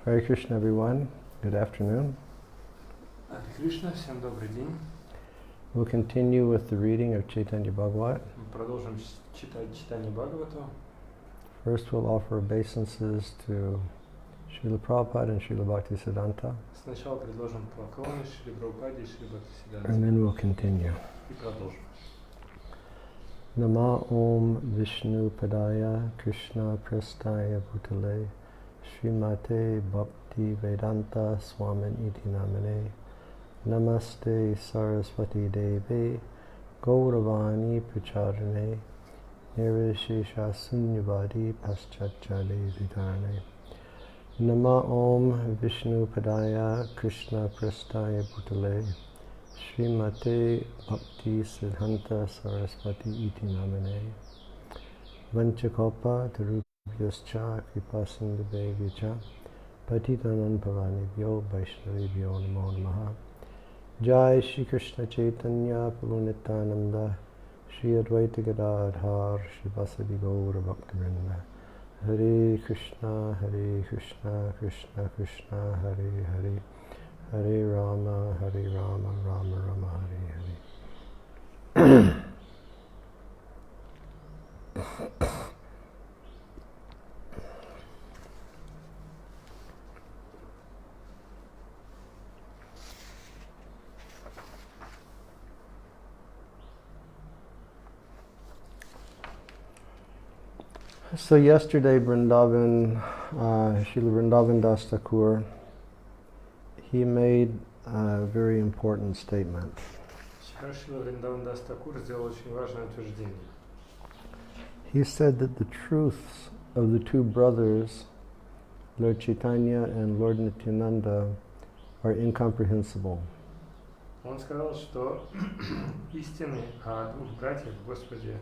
Hare Krishna, everyone. Good afternoon. Hare Krishna, всем добрый день. We'll continue with the reading of Chaitanya Bhagavata. Продолжим читать Читание Бхагавату. First, we'll offer obeisances to Srila Prabhupada and Srila Bhaktisiddhanta. Сначала предложим поклоны Шриле Прабхупаде и Шриле Бхактисиддханте. And then we'll continue. И продолжим. Nama Om Vishnu Padaya Krishna Prestaya Bhutale Srimate Bhakti Vedanta Swamin Iti Namane Namaste Saraswati Devi Gauravani Pracharane Nirvishesha Sunyavadi Paschachale Vitarane Nama Om Vishnu Padaya Krishna Prestaya Bhutale Srimate Bhakti Siddhanta Saraswati Iti Namane Vanchakopa Tarubhyascha Kripasindhubhegyacha Patitanam Pavanibhyo Vaishnavibhyo Namo Namaha Jai Shri Krishna Chaitanya Prabhu Nityananda Shri Advaita Gadadhar Shri Vasadi Gaura Bhaktivinoda Hare Krishna Krishna Krishna Hare Hare Hare Rama, Rama Rama, Hare Hare. So yesterday, Vrindavan, Srila Vrindavana Dasa Thakura, he made a very important statement. Вчера Шрила Вриндавана Даса Thakura сделал очень важное утверждение. He said that the truths of the two brothers, Lord Chaitanya and Lord Nityananda, are incomprehensible. Он сказал, что истины о двух братьях, Господе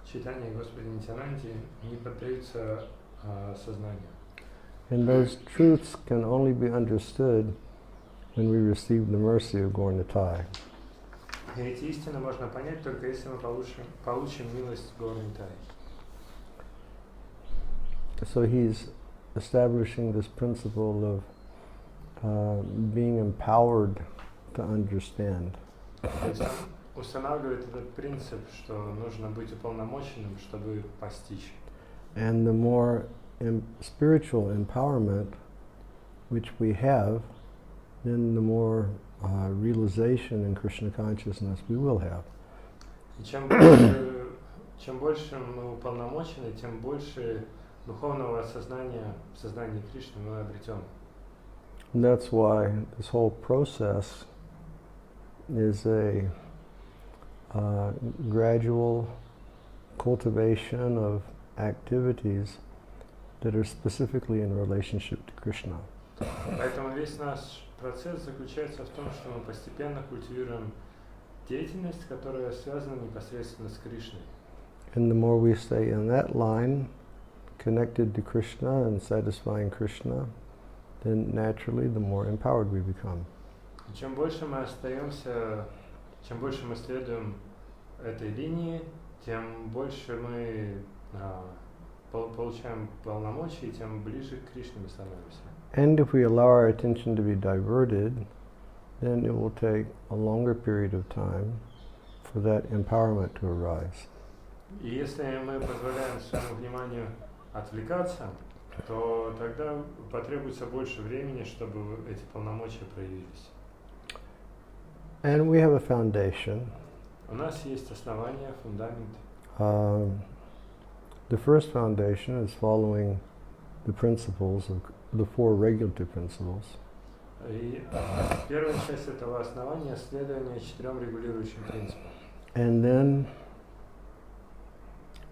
Чайтанье и Господе Нитянанде, не поддаются сознанию. And those truths can only be understood when we receive the mercy of Gaura-lila. И эти истины можно понять только если мы получим милость Gaura-lila. So he's establishing this principle of being empowered to understand. То есть он устанавливает этот принцип, что нужно быть уполномоченным, чтобы постичь. And the more spiritual empowerment which we have, then the more realization in Krishna consciousness we will have. И чем больше мы уполномочены, тем больше духовного осознания в сознании Кришны мы обретем. And that's why this whole process is a gradual cultivation of activities that are specifically in relationship to Krishna. Поэтому весь наш процесс заключается в том, что мы постепенно культивируем деятельность, которая связана непосредственно с Кришной. And the more we stay in that line, connected to Krishna and satisfying Krishna, then naturally the more empowered we become. И чем больше мы остаемся, чем больше мы следуем этой линии, тем больше мы получаем полномочий, тем ближе к Кришне мы становимся. And if we allow our attention to be diverted, then it will take a longer period of time for that empowerment to arise. И если мы позволяем своему вниманию отвлекаться, то тогда потребуется больше времени, чтобы эти полномочия проявились. And we have a foundation. У нас есть основания, фундамент. The first foundation is following the principles of the four regulative principles. И первая часть этого основания — следование 4 регулирующим принципам. And then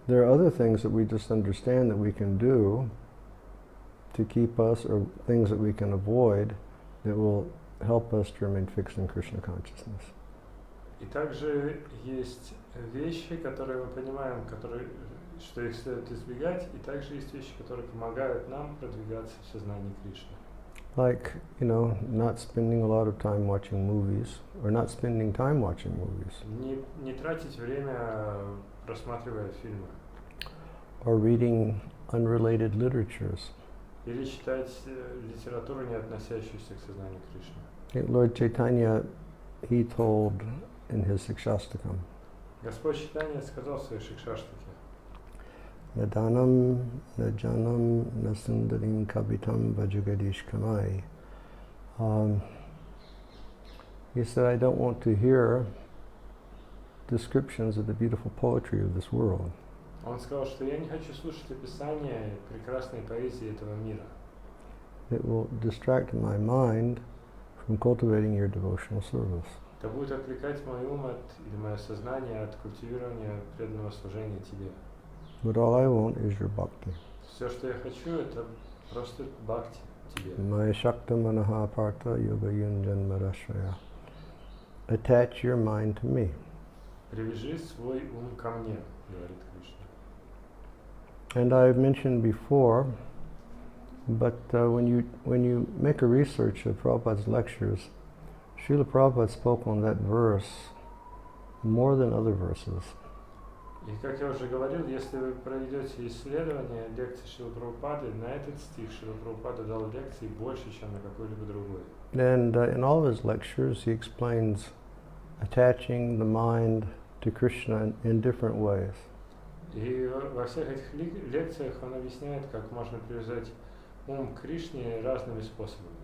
there are other things that we just understand that we can do to keep us, or things that we can avoid that will help us to remain fixed in Krishna consciousness. И также есть вещи, которые мы понимаем, что их следует избегать, и также есть вещи, которые помогают нам продвигаться в сознании Кришны. Like, not spending a lot of time watching movies, or not spending time watching movies. Не тратить время, просматривая фильмы. Or reading unrelated literatures. или читать литературу, не относящуюся к сознанию Кришны. Lord Chaitanya, he told in his Sikshastakam, Господь Чайтанья сказал в своей Шикшаштаке: Nadanam najanam nasundarim kavitam vajagadish kamai. He said, I don't want to hear descriptions of the beautiful poetry of this world. Он сказал, что я не хочу слушать описания прекрасной поэзии этого мира. It will distract my mind from cultivating your devotional service. Это будет отвлекать мой ум или мое сознание от культивирования преданного служения Тебе. But all I want is your bhakti. Все, что я хочу, это просто бхакти Тебе. Maya shakta manaha partha yoga yunjan marashraya. Attach your mind to me. Привяжи свой ум ко мне, говорит Кришна. And I've mentioned before, but when you make a research of Prabhupada's lectures, Srila Prabhupada spoke on that verse more than other verses. И как я уже говорил, если вы проведете исследование лекций Шрилы Прабхупады, на этот стих Шрила Прабхупада дал лекций больше, чем на какой-либо другой. And in all of his lectures, he explains attaching the mind to Krishna in different ways. И во всех этих лекциях он объясняет, как можно привязать ум к Кришне разными способами.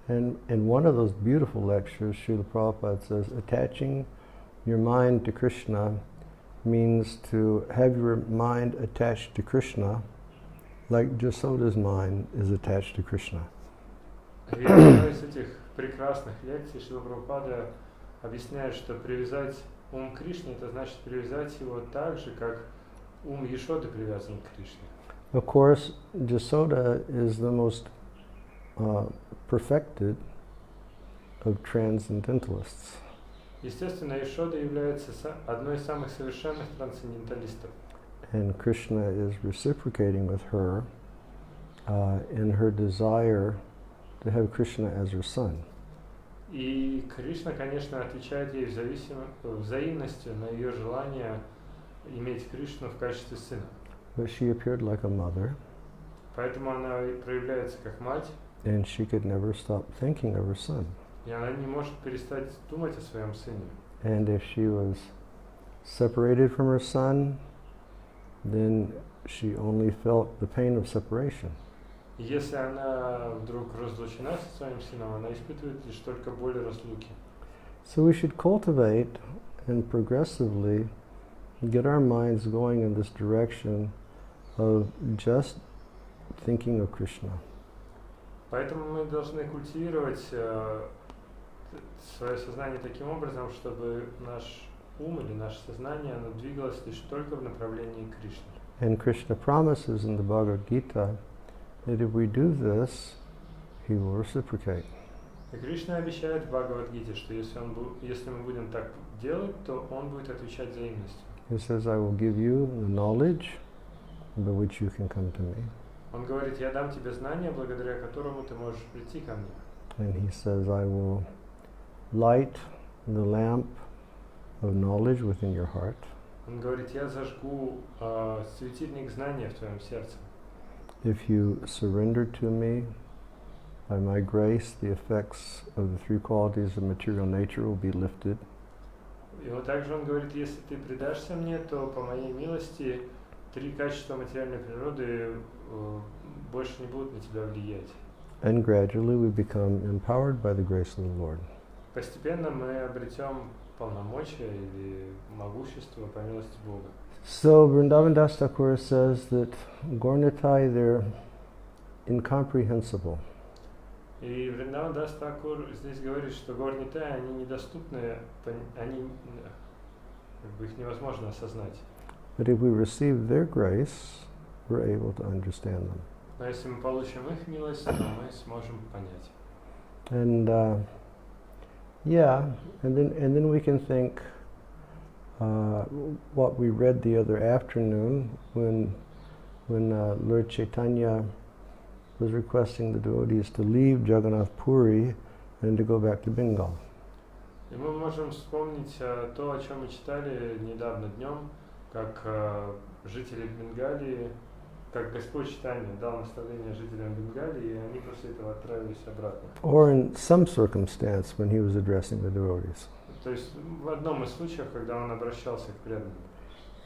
And in one of those beautiful lectures, Srila Prabhupada says, attaching your mind to Krishna means to have your mind attached to Krishna like Jasoda's mind is attached to Krishna. И одна из этих прекрасных лекций Шрила Прабхупада объясняет, что привязать ум к Кришне, это значит привязать его так же, как ум Ешоды привязан к Кришне. Of course, Jasoda is the most perfected of transcendentalists. Естественно, Ешода является одной из самых совершенных трансценденталистов. And Krishna is reciprocating with her in her desire to have Krishna as her son. И Кришна, конечно, отвечает ей взаимностью на ее желание иметь Кришну в качестве сына. But she appeared like a mother, Поэтому она проявляется как мать, and she could never stop thinking of her son. и она не может перестать думать о своем сыне. And if she was separated from her son, then she only felt the pain of separation. И если она вдруг разлучена со своим сыном, она испытывает лишь только боль разлуки. So we should cultivate and progressively get our minds going in this direction of just thinking of Krishna. Поэтому мы должны культивировать свое сознание таким образом, чтобы наш ум или наше сознание оно двигалось лишь только в направлении Кришны. And Krishna promises in the Bhagavad-gita that if we do this, he will reciprocate. И Кришна обещает в Бхагавад-гите, что если мы будем так делать, то он будет отвечать взаимностью. He says, I will give you the knowledge by which you can come to me. Он говорит, я дам тебе знания, благодаря которому ты можешь прийти ко мне. And he says, I will light the lamp of knowledge within your heart. Он говорит, я зажгу светильник знания в твоем сердце. If you surrender to me, by my grace, the effects of the three qualities of material nature will be lifted. И вот также он говорит, если ты предашься мне, то по моей милости три качества материальной природы больше не будут на тебя влиять. And gradually we become empowered by the grace of the Lord. Постепенно мы обретем полномочия или могущество по милости Бога. So Vrindavana Dasa Thakura says that Gaura-lila, they're incomprehensible. И Вриндаван Даса Thakura здесь говорит, что Gaura-lila, они недоступны, их невозможно осознать. But if we receive their grace, we're able to understand them. Но если мы получим их милость, то мы сможем понять. And and then we can think what we read the other afternoon when Lord Chaitanya was requesting the devotees to leave Jagannath Puri and to go back to Bengal. И мы можем вспомнить то, о чем мы читали недавно днем, как жители Бенгалии как Господь Чайтанья дал наставление жителям Бенгалии, и они после этого отправились обратно. Or in some circumstance when he was addressing the devotees. То есть в одном из случаев, когда он обращался к преданным,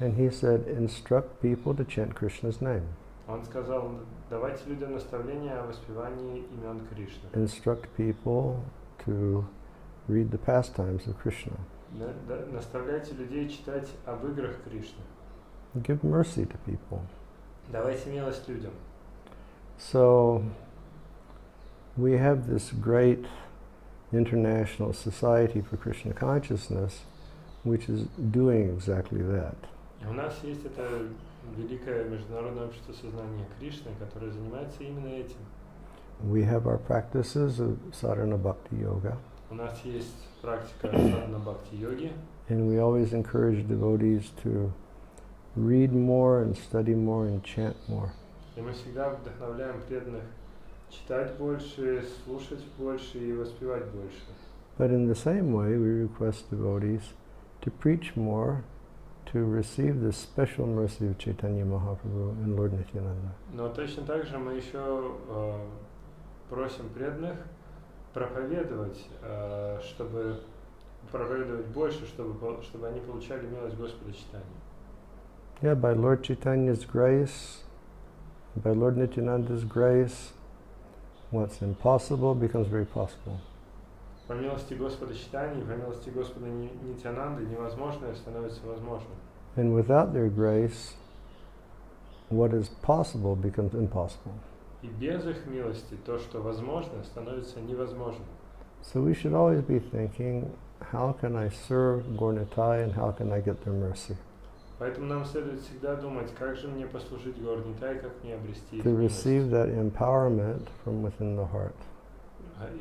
And he said, instruct people to chant Krishna's name. он сказал, давайте людям наставления о воспевании имен Кришны. Instruct people to read the pastimes of Krishna. Наставляйте людей читать об играх Кришны. Give mercy to people. Давайте милость людям. So we have this great international society for Krishna consciousness, which is doing exactly that. И у нас есть это великое международное общество сознания Кришны, которое занимается именно этим. We have our practices of sadhana Bhakti-yoga. У нас есть практика садхана Бхакти-йоги. And we always encourage devotees to read more and study more and chant more. И мы всегда вдохновляем преданных читать больше, слушать больше и воспевать больше. But in the same way, we request devotees to preach more, to receive the special mercy of Chaitanya Mahaprabhu and Lord Nityananda. Но точно так же мы еще просим преданных проповедовать, чтобы проповедовать больше, чтобы они получали милость Господа Чайтаньи. Yeah, by Lord Chaitanya's grace, by Lord Nityananda's grace, what's impossible becomes very possible. По милости Господа Чайтаньи, по милости Господа Нитянанды невозможное становится возможным. And without their grace, what is possible becomes impossible. И без их милости то, что возможно, становится невозможным. So we should always be thinking, how can I serve Gaura-lila and how can I get their mercy? Поэтому нам следует всегда думать, как же мне послужить Gaura-lila и как мне обрести их To милость. receive that empowerment from within the heart.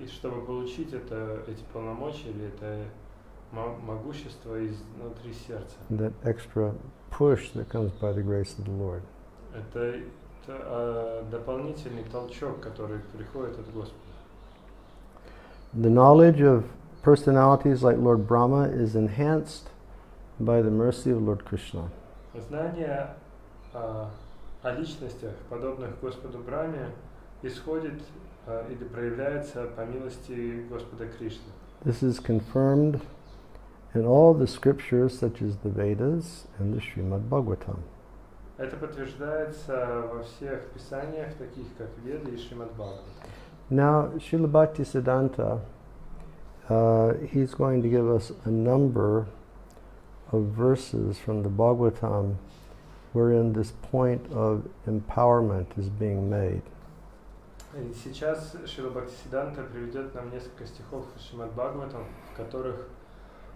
И чтобы получить эти полномочия или это могущество изнутри сердца. That extra push that comes by the grace of the Lord. Это дополнительный толчок, который приходит от Господа. The knowledge of personalities like Lord Brahma is enhanced by the mercy of Lord Krishna. Знание о личностях, подобных Господу Брахме, исходит или проявляется по милости Господа Кришны. This is confirmed in all the scriptures such as the Vedas and the Srimad Bhagavatam. Это подтверждается во всех писаниях, таких как Веды и Шримад Бхагавата. Now, Srila Bhaktisiddhanta, he's going to give us a number of verses from the Bhagavatam wherein this point of empowerment is being made. И сейчас Шрила Бхактисиддханта приведет нам несколько стихов из Шримад Бхагаватам, в которых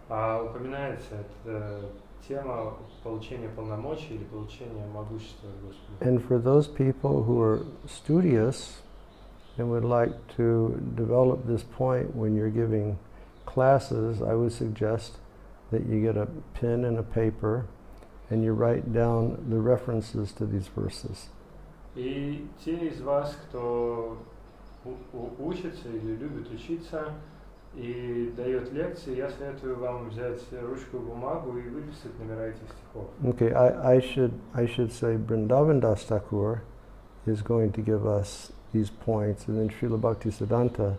упоминается эта тема получения полномочий или получения могущества от Господа. And for those people who are studious and would like to develop this point when you're giving classes, I would suggest that you get a pen and a paper and you write down the references to these verses. И те из вас, кто учится или любит учиться и дает лекции, я советую вам взять ручку и бумагу и выписать номера этих стихов. Okay, I should say Vrindavan Dasa Thakura is going to give us these points, and then Srila Bhaktisiddhanta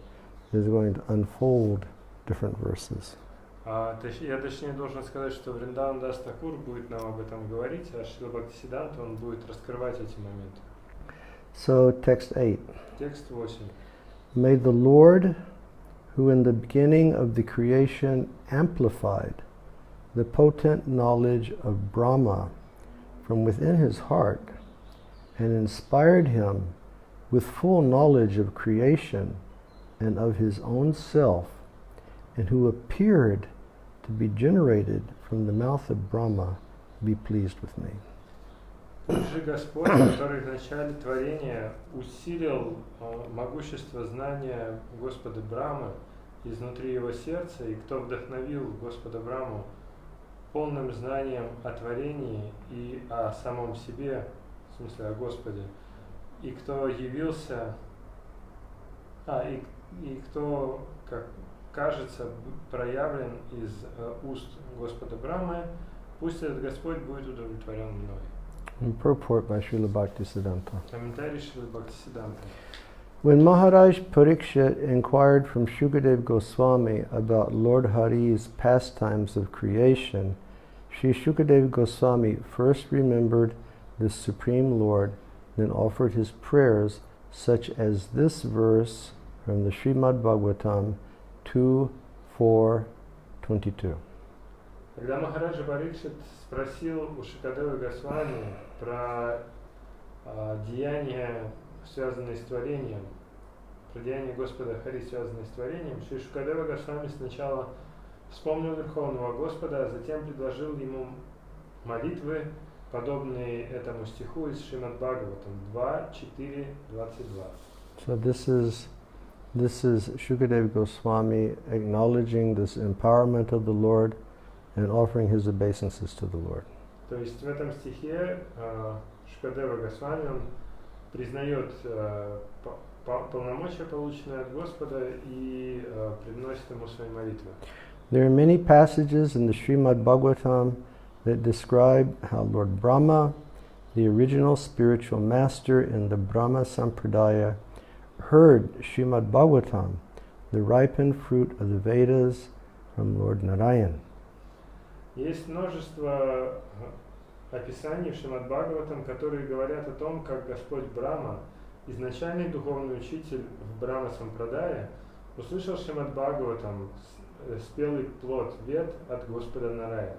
is going to unfold different verses. Я точнее должен сказать, что Вриндаван Даса Thakura будет нам об этом говорить, а Шрила Бхактисиддханта он будет раскрывать эти моменты. So, text 8. Текст 8. May the Lord, who in the beginning of the creation amplified the potent knowledge of Brahma from within his heart and inspired him with full knowledge of creation and of his own self, and who appeared to be generated from the mouth of Brahma, be pleased with me. Же Господь, который в начале творения усилил могущество знания Господа Брамы изнутри его сердца, и кто вдохновил Господа Браму полным знанием о творении и о самом себе, в смысле о Господе, и кто явился, и кто, как кажется, проявлен из уст Господа Брамы, пусть этот Господь будет удовлетворен мной. And purport by Srila Bhaktisiddhanta. Комментарий Шрилы Бхактисиддханты. When Maharaj Parikshit inquired from Shukadeva Goswami about Lord Hari's pastimes of creation, Sri Shukadeva Goswami first remembered the Supreme Lord, then offered his prayers, such as this verse from the Srimad Bhagavatam 2:4-22. Когда Махараджа Парикшит спросил у Шукадевы Госвами про деяния, связанные с творением, про деяния Господа Хари, связанные с творением, Шри Шукадева Госвами сначала вспомнил Верховного Господа, а затем предложил ему молитвы, подобные этому стиху из Шримад Бхагаватам 2:4-22. So this is Shukadeva Goswami acknowledging this empowerment of the Lord and offering his obeisances to the Lord. То есть в этом стихе Шукадева Госвами он признает полномочия, полученные от Господа, и приносит ему свои молитвы. There are many passages in the Srimad Bhagavatam that describe how Lord Brahma, the original spiritual master in the Brahma Sampradaya, heard Srimad Bhagavatam, the ripened fruit of the Vedas, from Lord Narayan. Есть множество описаний в Шримад Бхагаватам, которые говорят о том, как Господь Брахма, изначальный духовный учитель в Брахма Сампрадае, услышал Шримад Бхагаватам, спелый плод вед от Господа Нараяна.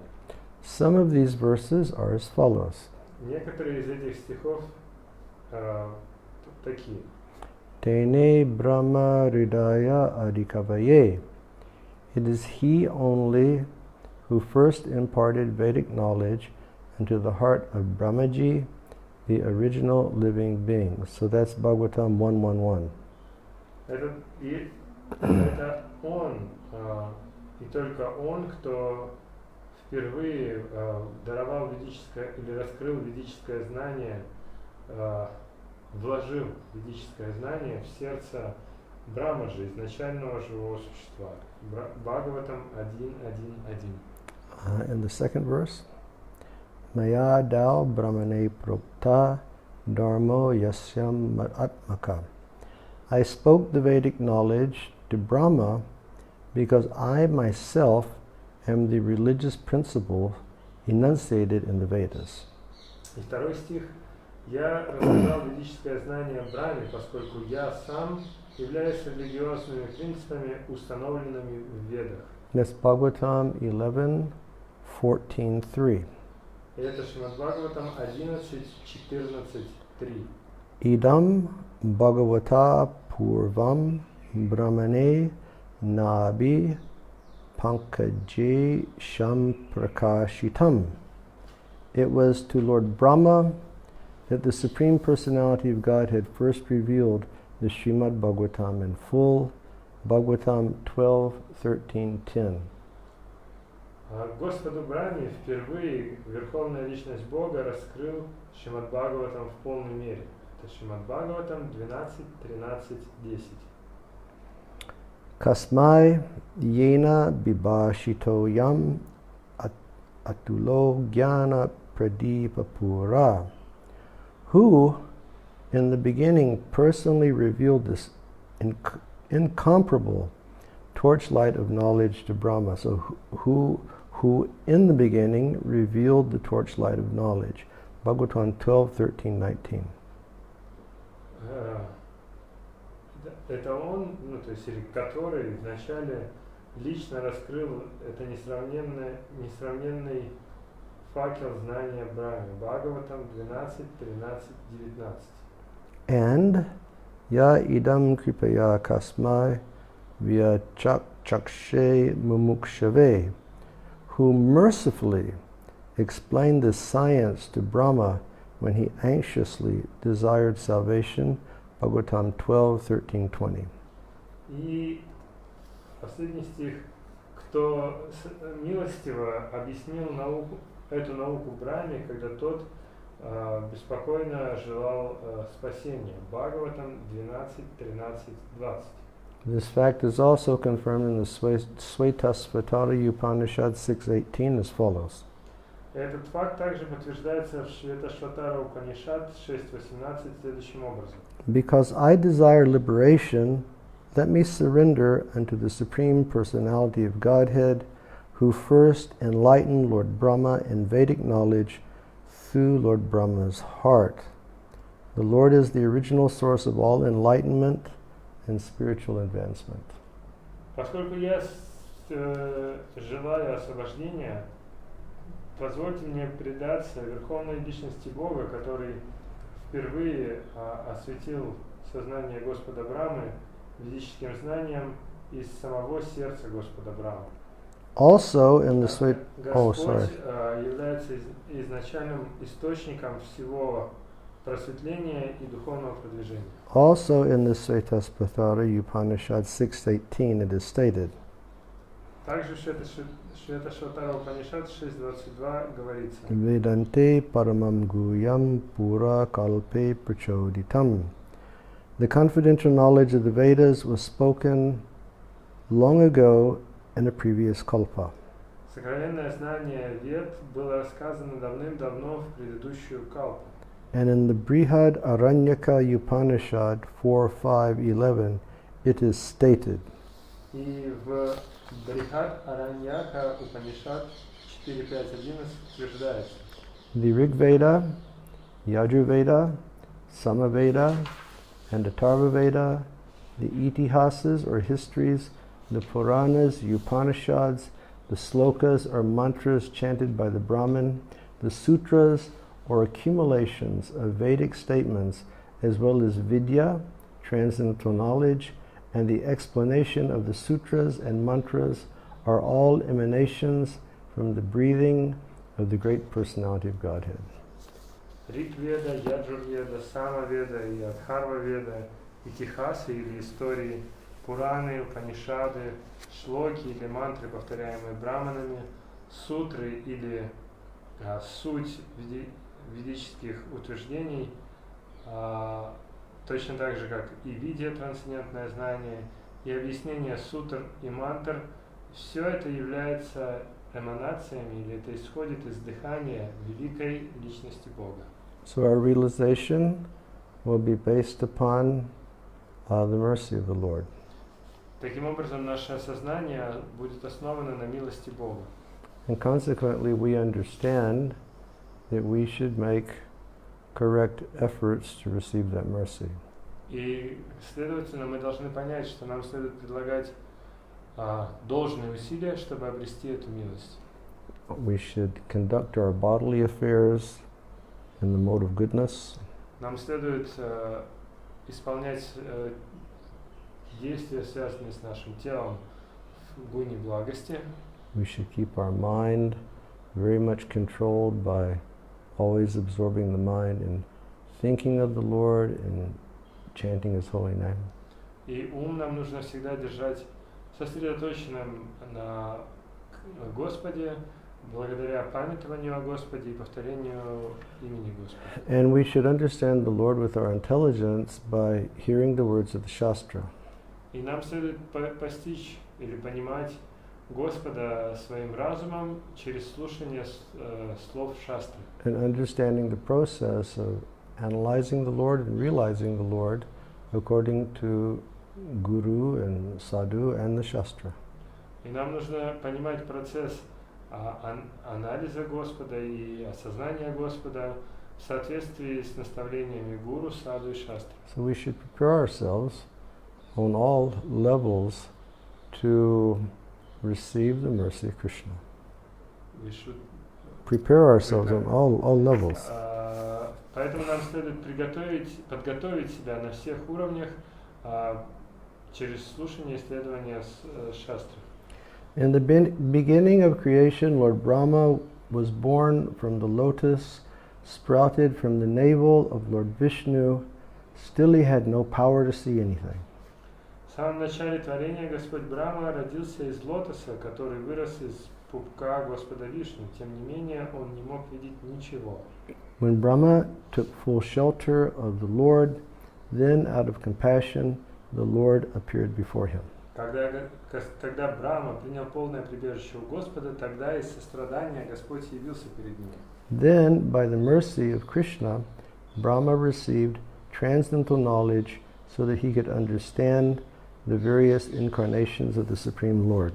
Some of these verses are as follows. Некоторые из этих стихов такие. Tene Brahma Hridaya Adhikavaye. It is he only who first imparted Vedic knowledge into the heart of Brahmaji, the original living being. So that's Bhagavatam 1:1:1. Это он, и только он, кто впервые даровал ведическое или раскрыл ведическое знание, вложил ведическое знание в сердце Брахмаджи, изначального живого существа. Бхагаватам 1:1:1. In the second verse, Maya Dao Brahmane Prokta Dharmo Yasyam Atmaka. I spoke the Vedic knowledge to Brahma because I myself am the religious principle enunciated in the Vedas. И второй стих. Я рассказал ведическое знание Брахме, поскольку я сам являюсь религиозными принципами, установленными в Ведах. That's Bhagavatam 11:14:3. И это Шримад Бхагаватам 11:14:3. Idam Bhagavata Purvam Brahmane Nabi Pankaje Sham Prakashitam. It was to Lord Brahma that the Supreme Personality of God had first revealed the Srimad Bhagavatam in full, Bhagavatam 12:13:10. Господу Брахме впервые Верховная Личность Бога раскрыл Шримад Бхагаватам в полной мере. Это Шримад Бхагаватам 12:13:10. Kasmai Yena Bibashito Yam Atulo Jnana Pradipa Pura. Who, in the beginning, personally revealed this incomparable torchlight of knowledge to Brahma. So who in the beginning revealed the torchlight of knowledge? Bhagavatam 12:13-19. Это он, то есть, который вначале лично раскрыл это несравненный факел знания Брахмы. Бхагаватам 12:13-19. And ya idam kripaya kasmai via chakshe mumukshave, who mercifully explained the science to Brahma when he anxiously desired salvation, Bhagavatam 12:13-20. И последний стих, кто милостиво объяснил эту науку Брахме, когда тот беспокойно желал спасения. Бхагаватам 12:13-20. This fact is also confirmed in the Svetasvatara Upanishad 6:18 as follows. Этот факт также подтверждается в Шветашватара Упанишад 6.18 следующим образом. Because I desire liberation, let me surrender unto the Supreme Personality of Godhead, who first enlightened Lord Brahma in Vedic knowledge through Lord Brahma's heart. The Lord is the original source of all enlightenment and spiritual advancement. Поскольку я желаю освобождения, позвольте мне предаться Верховной Личности Бога, который впервые осветил сознание Господа Брамы ведическим знанием из самого сердца Господа Брамы. Also in the Sweet... Господь является изначальным источником всего просветления и духовного продвижения. Also in the Svetasvatara Upanishad 6.18 it is stated, Также в Шветашватара Упанишад 6.22 говорится: Vedante paramam guyam pura kalpe prachodhitam. The confidential knowledge of the Vedas was spoken long ago in a previous kalpa. Сокровенное знание Вед было рассказано давным-давно в предыдущую калпу. And in the Brihad Aranyaka Upanishad 4.5.11 it is stated, И в Брихад Араньяка Упанишад 4.5.11 утверждается: the Rig Veda, Yajurveda, Samaveda, and Atharva Veda, the Itihasas or histories, the Puranas, Upanishads, the slokas or mantras chanted by the Brahmin, the sutras or accumulations of Vedic statements, as well as Vidya, transcendental knowledge, and the explanation of the sutras and mantras are all emanations from the breathing of the great personality of Godhead. Риг-веда, Яджур-веда, Сама-веда и Адхарва-веда, Итихасы или истории, Пураны, Упанишады, шлоки или мантры, повторяемые браманами, сутры или суть ведических утверждений, точно так же, как и видия, трансцендентное знание, и объяснение сутр и мантр, все это является эманациями, или это исходит из дыхания великой личности Бога. So our realization will be based upon the mercy of the Lord. Таким образом, наше осознание будет основано на милости Бога. And consequently, we understand that we should make correct efforts to receive that mercy. И, следовательно, мы должны понять, что нам следует предлагать должные усилия, чтобы обрести эту милость. We should conduct our bodily affairs in the mode of goodness. Нам следует исполнять действия, связанные с нашим телом, в гуне благости. We should keep our mind very much controlled by always absorbing the mind in thinking of the Lord and chanting His holy name. И ум нам нужно всегда держать сосредоточенным на Господе, благодаря памятованию о Господе и повторению имени Господа. And we should understand the Lord with our intelligence by hearing the words of the Shastra. И нам следует постичь или понимать Господа своим разумом через слушание слов шастры. And understanding the process of analyzing the Lord and realizing the Lord according to Guru and Sadhu and the Shastra. И нам нужно понимать процесс анализа Господа и осознания Господа в соответствии с наставлениями Гуру, Саду и Шастры. So we should prepare ourselves on all levels to receive the mercy of Krishna. We should Prepare ourselves on all levels. Поэтому нам следует подготовить себя на всех уровнях через слушание и исследование шастры. In the beginning of creation, Lord Brahma was born from the lotus, sprouted from the navel of Lord Vishnu. Still he had no power to see anything. В самом начале творения Господь Брахма родился из лотоса, который вырос из пупка Господа Вишну. Тем не менее, он не мог видеть ничего. When Brahma took full shelter of the Lord, then out of compassion, the Lord appeared before him. Когда Брахма принял полное прибежище у Господа, тогда из сострадания Господь явился перед ним. Then, by the mercy of Krishna, Brahma received transcendental knowledge so that he could understand the various incarnations of the Supreme Lord.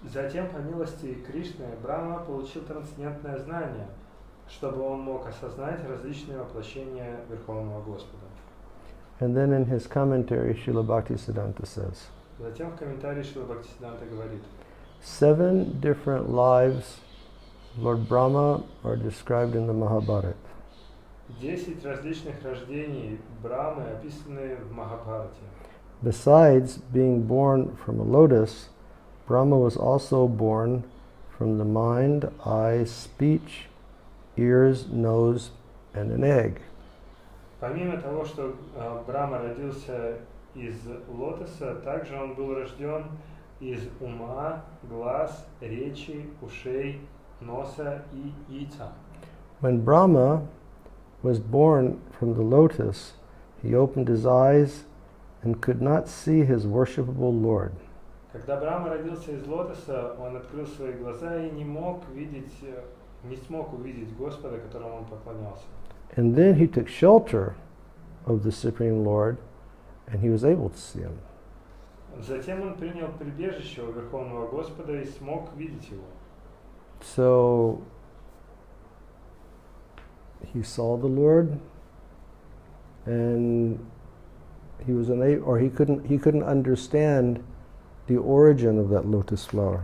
Затем, по милости Кришны, Брахма получил трансцендентное знание, чтобы он мог осознать различные воплощения Верховного Господа. And then in his commentary, Srila Bhaktisiddhanta says, Затем в комментарии Шрила Бхактисиддханта говорит, 7 different lives of Lord Brahma are described in the Mahabharata. 10 различных рождений Брамы описаны в Махабхарате. Besides being born from a lotus, Brahma was also born from the mind, eyes, speech, ears, nose, and an egg. Помимо того, что Брахма родился из лотоса, также он был рожден из ума, глаз, речи, ушей, носа и яйца. When Brahma was born from the lotus, he opened his eyes and could not see his worshipable Lord. Когда Брахма родился из лотоса, он открыл свои глаза и не смог увидеть Господа, которому он поклонялся. And then he took shelter of the Supreme Lord, and he was able to see him. Затем он принял прибежище у Верховного Господа и смог видеть его. So he saw the Lord, and he was unable, or he couldn't understand the origin of that lotus flower.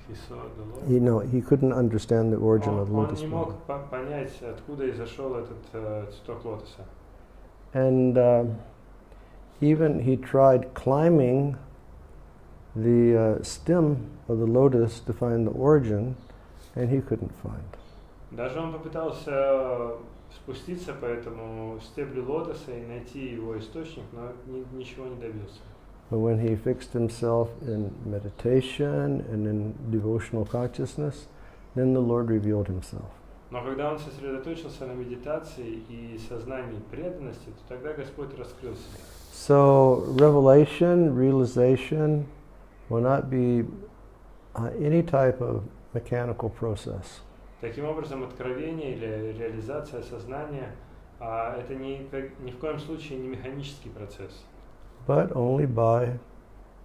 He saw the Lord. He couldn't understand the origin of the Он lotus не flower. мог понять, откуда изошел этот цветок лотоса. And even he tried climbing the stem of the lotus to find the origin, and he couldn't find. Даже он попытался спуститься по этому стеблю лотоса и найти его источник, но ничего не добился. But when he fixed himself in meditation and in devotional consciousness, then the Lord revealed himself. Но когда он сосредоточился на медитации и сознании преданности, то тогда Господь раскрыл себя. So revelation, realization will not be any type of mechanical process. Таким образом, откровение или реализация сознания это ни в коем случае не механический процесс. But only by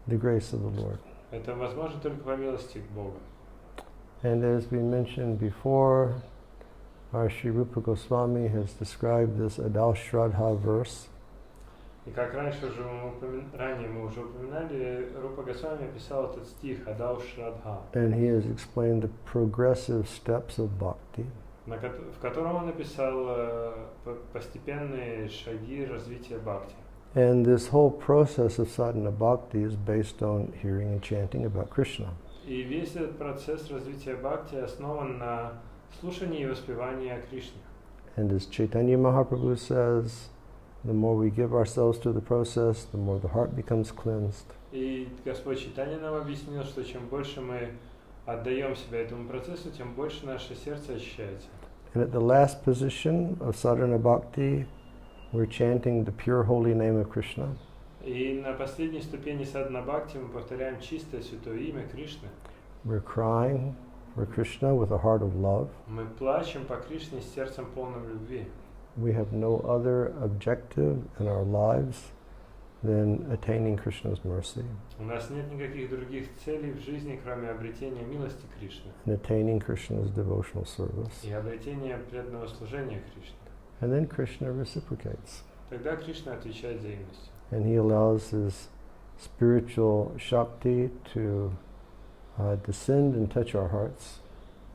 the grace of the Lord. Это возможно только по милости Бога. And as we mentioned before, our Sri Rupa Goswami has described this Adal Shraddha verse. И как ранее мы уже упоминали, Рупа Госвами описал этот стих Адал Шрадха. And he has explained the progressive steps of bhakti. В котором он описал постепенные шаги развития бхакти. And this whole process of sadhana bhakti is based on hearing and chanting about Krishna. И весь этот процесс развития бхакти основан на слушании и воспевании о Кришне. And as Chaitanya Mahaprabhu says, the more we give ourselves to the process, the more the heart becomes cleansed. И Господь Чайтанья нам объяснил, что чем больше мы отдаем себя этому процессу, тем больше наше сердце очищается. And at the last position of sadhana bhakti, we're chanting the pure holy name of Krishna. И на последней ступени садхана бхакти мы повторяем чистое святое имя Кришны. We're crying for Krishna with a heart of love. Мы плачем по Кришне с сердцем полным любви. We have no other objective in our lives than attaining Krishna's mercy У нас нет никаких других целей в жизни, кроме обретения милости Кришны and attaining Krishna's devotional service. и обретения преданного служения Кришне. And then Krishna reciprocates. Тогда Кришна отвечает взаимностью. And he allows his spiritual Shakti to descend and touch our hearts.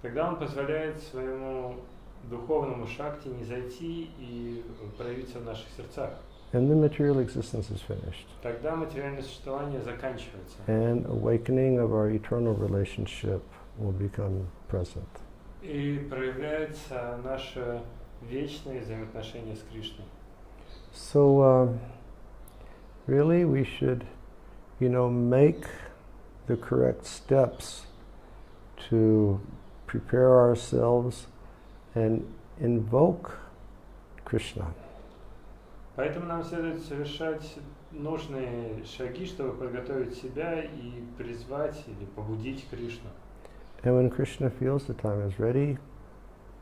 Тогда он позволяет своему духовному шакти не зайти и проявиться в наших сердцах. And the material existence is finished. Тогда материальное существование заканчивается. And awakening of our eternal relationship will become present. И проявляется наше вечное взаимоотношение с Кришной. So really we should, make the correct steps to prepare ourselves and invoke Krishna. Поэтому нам следует совершать нужные шаги, чтобы подготовить себя и призвать или побудить Кришну. And when Krishna feels the time is ready,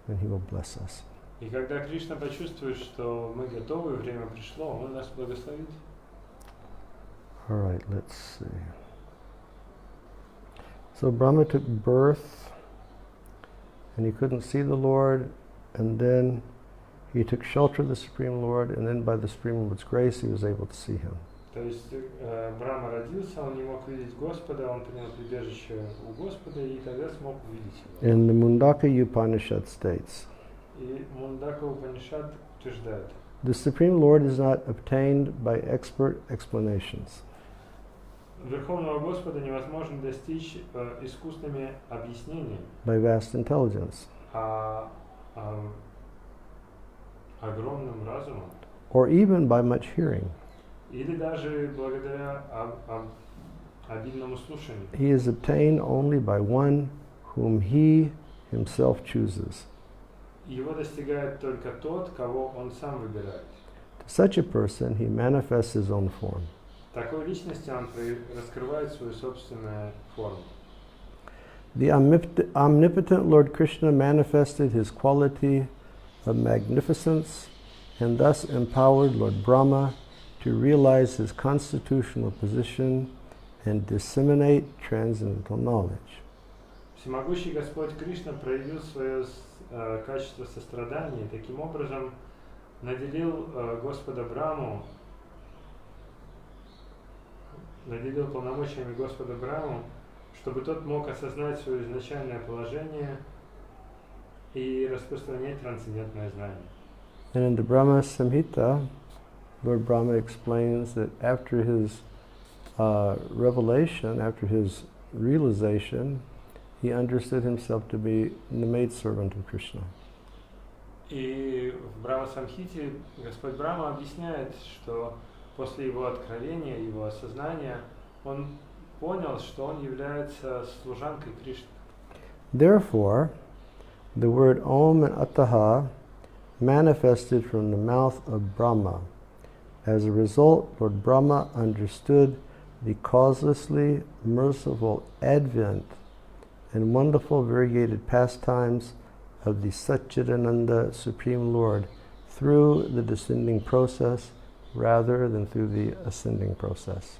then he will bless us. И когда Кришна почувствует, что мы готовы, время пришло, Он нас благословит. All right, let's see. So Brahma took birth, and he couldn't see the Lord, and then he took shelter of the Supreme Lord, and then by the Supreme Lord's grace, he was able to see him. То есть Брахма родился, он не мог видеть Господа, он принял прибежище у Господа и тогда смог увидеть его. And the Mundaka Upanishad states, И Мундака Упанишад утверждает, the Supreme Lord is not obtained by expert explanations, Верховного Господа невозможно достичь искусственными объяснениями, by vast intelligence, огромным разумом, or even by much hearing. или даже благодаря обильному слушанию. He is obtained only by one whom he himself chooses. Его достигает только тот, кого он сам выбирает. To such a person, he manifests his own form. Такой личности он раскрывает свою собственную форму. The omnipotent Lord Krishna manifested his quality of magnificence and thus empowered Lord Brahma to realize his constitutional position and disseminate transcendental knowledge. Всемогущий Господь Кришна проявил свое качество сострадания и таким образом наделил Господа Браму, наделил полномочиями Господа Браму, чтобы тот мог осознать свое изначальное положение и распространять трансцендентное знание. And in the Brahma Samhita, Lord Brahma explains that after his revelation, after his realization, he understood himself to be the maidservant of Krishna. И в Брахма-самхите Господь Брахма объясняет, что после его откровения, его осознания, он понял, что он является служанкой Кришны. Therefore, the word Om and Ataha manifested from the mouth of Brahma. As a result, Lord Brahma understood the causelessly merciful advent and wonderful variegated pastimes of the Satchidananda Supreme Lord through the descending process rather than through the ascending process.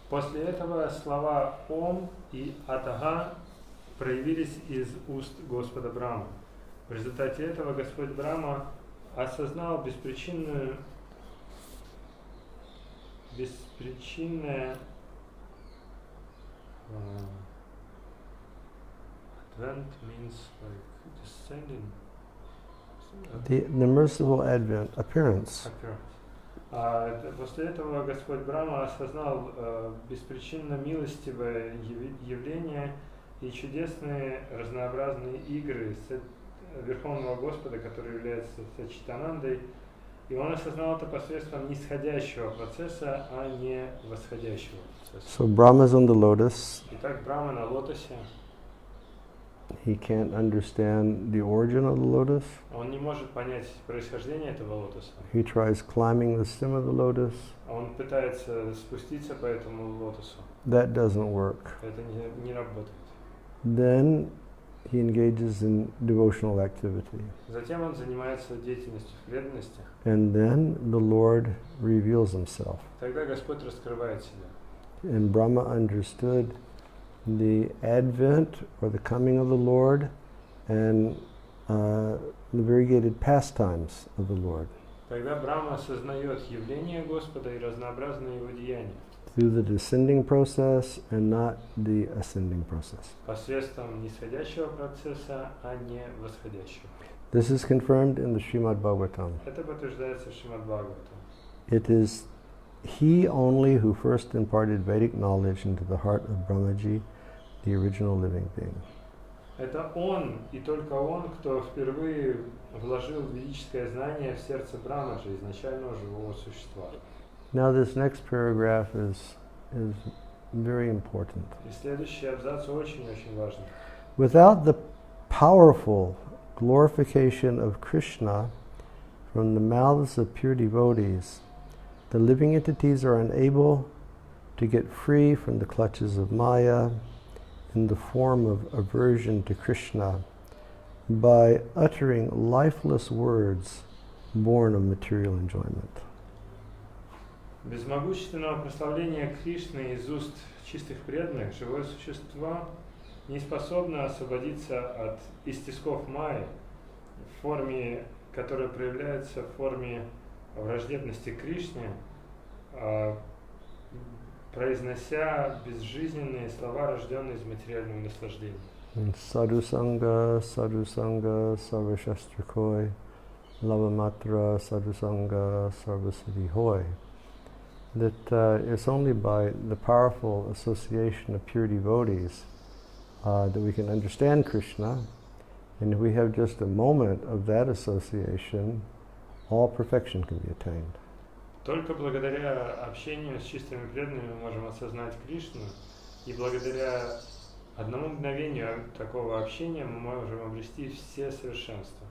После этого слова Ом и Атага проявились из уст Господа Брахмы. В результате этого Господь Брахма осознал беспричинное advent means like descending. The merciful advent, appearance. После этого Господь Брахма осознал беспричинно милостивое явление и чудесные разнообразные игры Верховного Господа, который является Сачитанандой, и он осознал это посредством нисходящего процесса, а не восходящего процесса. So Brahma is on the lotus. Итак, Брахма на лотосе. He can't understand the origin of the lotus. Он не может понять происхождение этого лотоса. He tries climbing the stem of the lotus. Он пытается спуститься по этому лотосу. That doesn't work. Это не работает. Then he engages in devotional activity. Затем он занимается деятельностью в преданности. And then the Lord reveals himself. Тогда Господь раскрывает себя. And Brahma understood the advent or the coming of the Lord and the variegated pastimes of the Lord. Тогда Брахма осознает явление Господа и разнообразные его деяния. Through the descending process and not the ascending process. Посредством нисходящего процесса, а не восходящего. This is confirmed in the Srimad Bhagavatam. Это подтверждается в Шримад Бхагаватам. It is he only who first imparted Vedic knowledge into the heart of Brahmaji, the original living being. Это он и только он, кто впервые вложил ведическое знание в сердце Брахмаджи, изначального живого существа. Now this next paragraph is very important. И следующий абзац очень-очень важный. Without the powerful glorification of Krishna from the mouths of pure devotees, the living entities are unable to get free from the clutches of Maya in the form of aversion to Krishna by uttering lifeless words born of material enjoyment. Без могущественного прославления Кришны из уст чистых преданных живое существо не способно освободиться от истисков Майи, в форме, которая проявляется в форме враждебности к Кришне, произнося безжизненные слова, рожденные из материального наслаждения. Sadhu Sangha, Sarva Shastra Koi, Lavamatra, Sadhu Sangha, Sarva Siddhi Hoy. That it's only by the powerful association of pure devotees that we can understand Krishna, and if we have just a moment of that association, all perfection can be attained. Только благодаря общению с чистыми преданными мы можем осознать Кришну, и благодаря одному мгновению такого общения мы можем обрести все совершенства.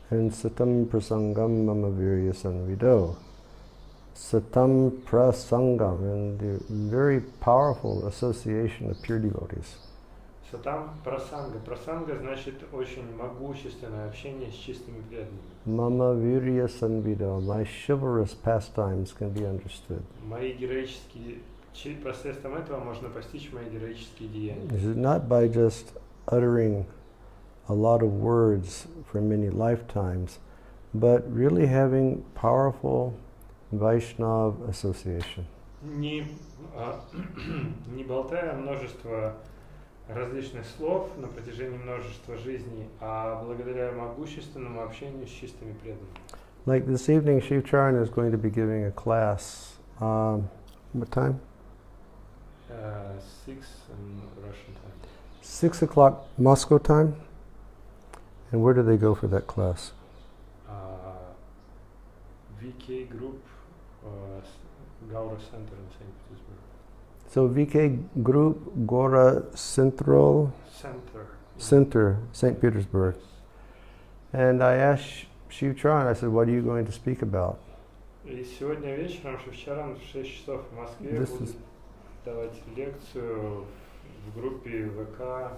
And satam prasangam mama virya sanvido. Satam prasangam, and the very powerful association of pure devotees. Сатам прасанга. Прасанга значит очень могущественное общение с чистыми преданными. Mama virya sanvido, my chivalrous pastimes can be understood. Мои героические, посредством этого можно постичь мои героические деяния. This is not by just uttering a lot of words for many lifetimes, but really having powerful Vaishnav association. Не болтая множество различных слов на протяжении множества жизней, а благодаря могущественному общению с чистыми преданными. Like this evening, Shiv Charan is going to be giving a class. What time? 6 in Russian time. 6 o'clock Moscow time. And where do they go for that class? VK group, Gaura Center in St. Petersburg. So VK group, Gaura Central Center, St. Petersburg. And I asked Shiv Charan, I said, what are you going to speak about? И сегодня вечером Шивчаран в 6 часов в Москве будет давать лекцию в группе ВК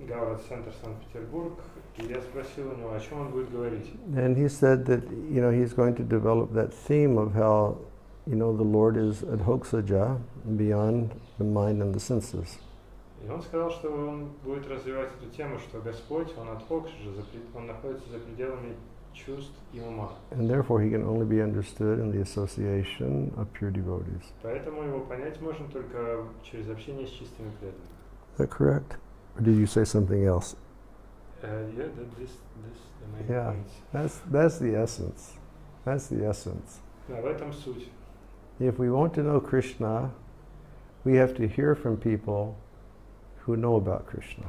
Gaura Center Санкт-Петербург. И я спросил у него, о чем он будет говорить. And he said that, he's going to develop that theme of how, the Lord is adhoksaja, beyond the mind and the senses. И он сказал, что он будет развивать эту тему, что Господь, Он адхоксаджа, Он находится за пределами чувств и ума. And therefore he can only be understood in the association of pure devotees. Поэтому его понять можно только через общение с чистыми преданными. Is that correct? Or did you say something else? Yeah, this the main Yeah, point. that's the essence. That's the essence. Да, в этом суть. If we want to know Krishna, we have to hear from people who know about Krishna.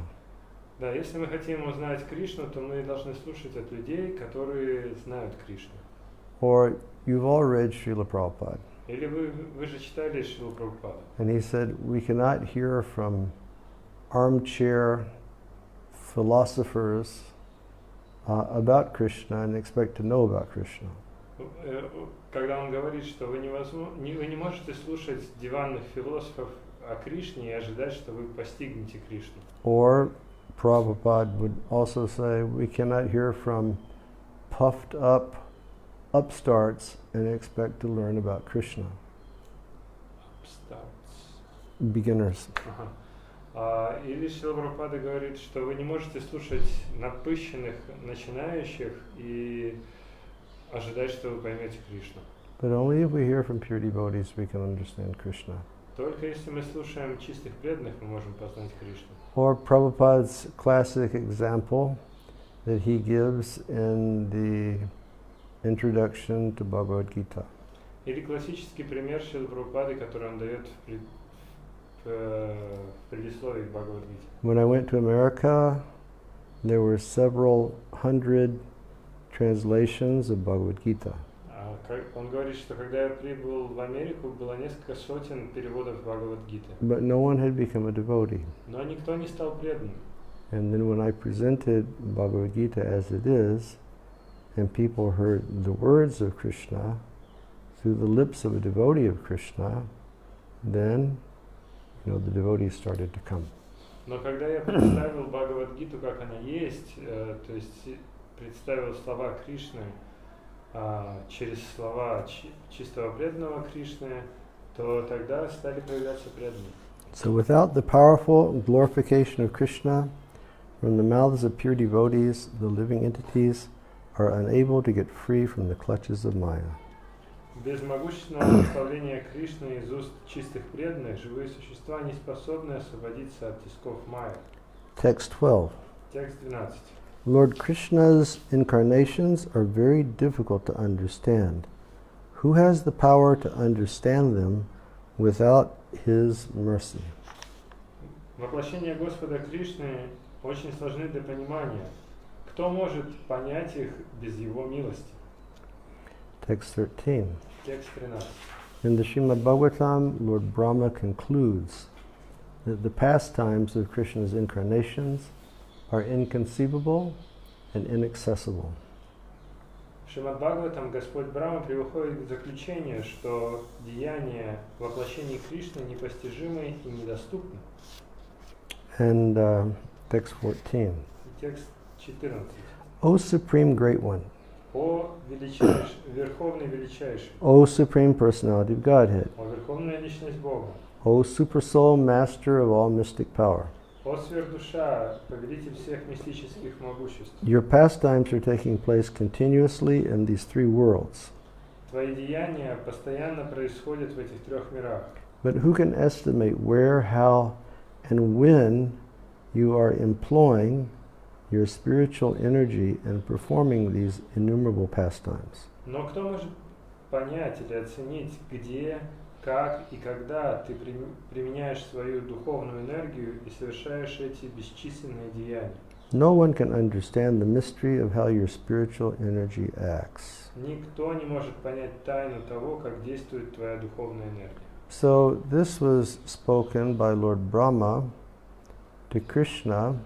Да, если мы хотим узнать Кришну, то мы должны слушать от людей, которые знают Кришну. Or you've all read Srila Prabhupada. Или вы же читали Шрилу Прабхупаду. And he said, we cannot hear from armchair philosophers about Krishna and expect to know about Krishna. Когда он говорит, что вы не можете слушать диванных философов о Кришне и ожидать, что вы постигнете Кришну. Or Prabhupada would also say, we cannot hear from puffed up upstarts and expect to learn about Krishna. Upstarts. Beginners. Или Шрила Прабхупада говорит, что вы не можете слушать напыщенных начинающих и ожидать, что вы поймете Кришну. But only if we hear from pure devotees we can understand Krishna. Только если мы слушаем чистых преданных, мы можем познать Кришну. Or Prabhupada's classic example that he gives in the introduction to Bhagavad-gita. Или классический пример Шрилы Прабхупады, который он дает в предисловии к Бхагавад-гите. When I went to America, there were several hundred translations of Bhagavad-gita. Он говорит, что когда я прибыл в Америку, было несколько сотен переводов Бхагавад-гиты. But no one had become a devotee. Но никто не стал преданным. And then when I presented Bhagavad-gita as it is, and people heard the words of Krishna through the lips of a devotee of Krishna, then, the devotees started to come. Но когда я представил Бхагавад-гиту, как она есть, то есть представил слова Кришны через слова чистого преданного Кришны, то тогда стали появляться преданные. So without the powerful glorification of Krishna from the mouths of pure devotees, the living entities are unable to get free from the clutches of Maya. Без могущественного прославления Кришны из уст чистых преданных живые существа не способны освободиться от тисков Майя. Text 12. Текст 12. Lord Krishna's incarnations are very difficult to understand. Who has the power to understand them without His mercy? Воплощения Господа Кришны очень сложны для понимания. Кто может понять их без Его милости? Text 13. Текст 13. In the Srimad Bhagavatam, Lord Brahma concludes that the pastimes of Krishna's incarnations are inconceivable and inaccessible. В Шримад Бхагаватам Господь Брахма приходит к заключению, что деяния воплощений Кришны непостижимы и недоступны. And text 14. Текст 14. O Supreme Great One, О величайший, Верховный Величайший, O Supreme Personality of Godhead, о Верховная Личность Бога, O Supersoul Master of all mystic power, о Сверхдуша, Повелитель всех мистических могуществ. your pastimes are taking place continuously in these three worlds. Твои деяния постоянно происходят в этих трех мирах. But who can estimate where, how, and when you are employing your spiritual energy and performing these innumerable pastimes? Но кто может понять или оценить, где, как и когда ты применяешь свою духовную энергию и совершаешь эти бесчисленные деяния? No one can understand the mystery of how your spiritual energy acts. Никто не может понять тайну того, как действует твоя духовная энергия. So this was spoken by Lord Brahma to Krishna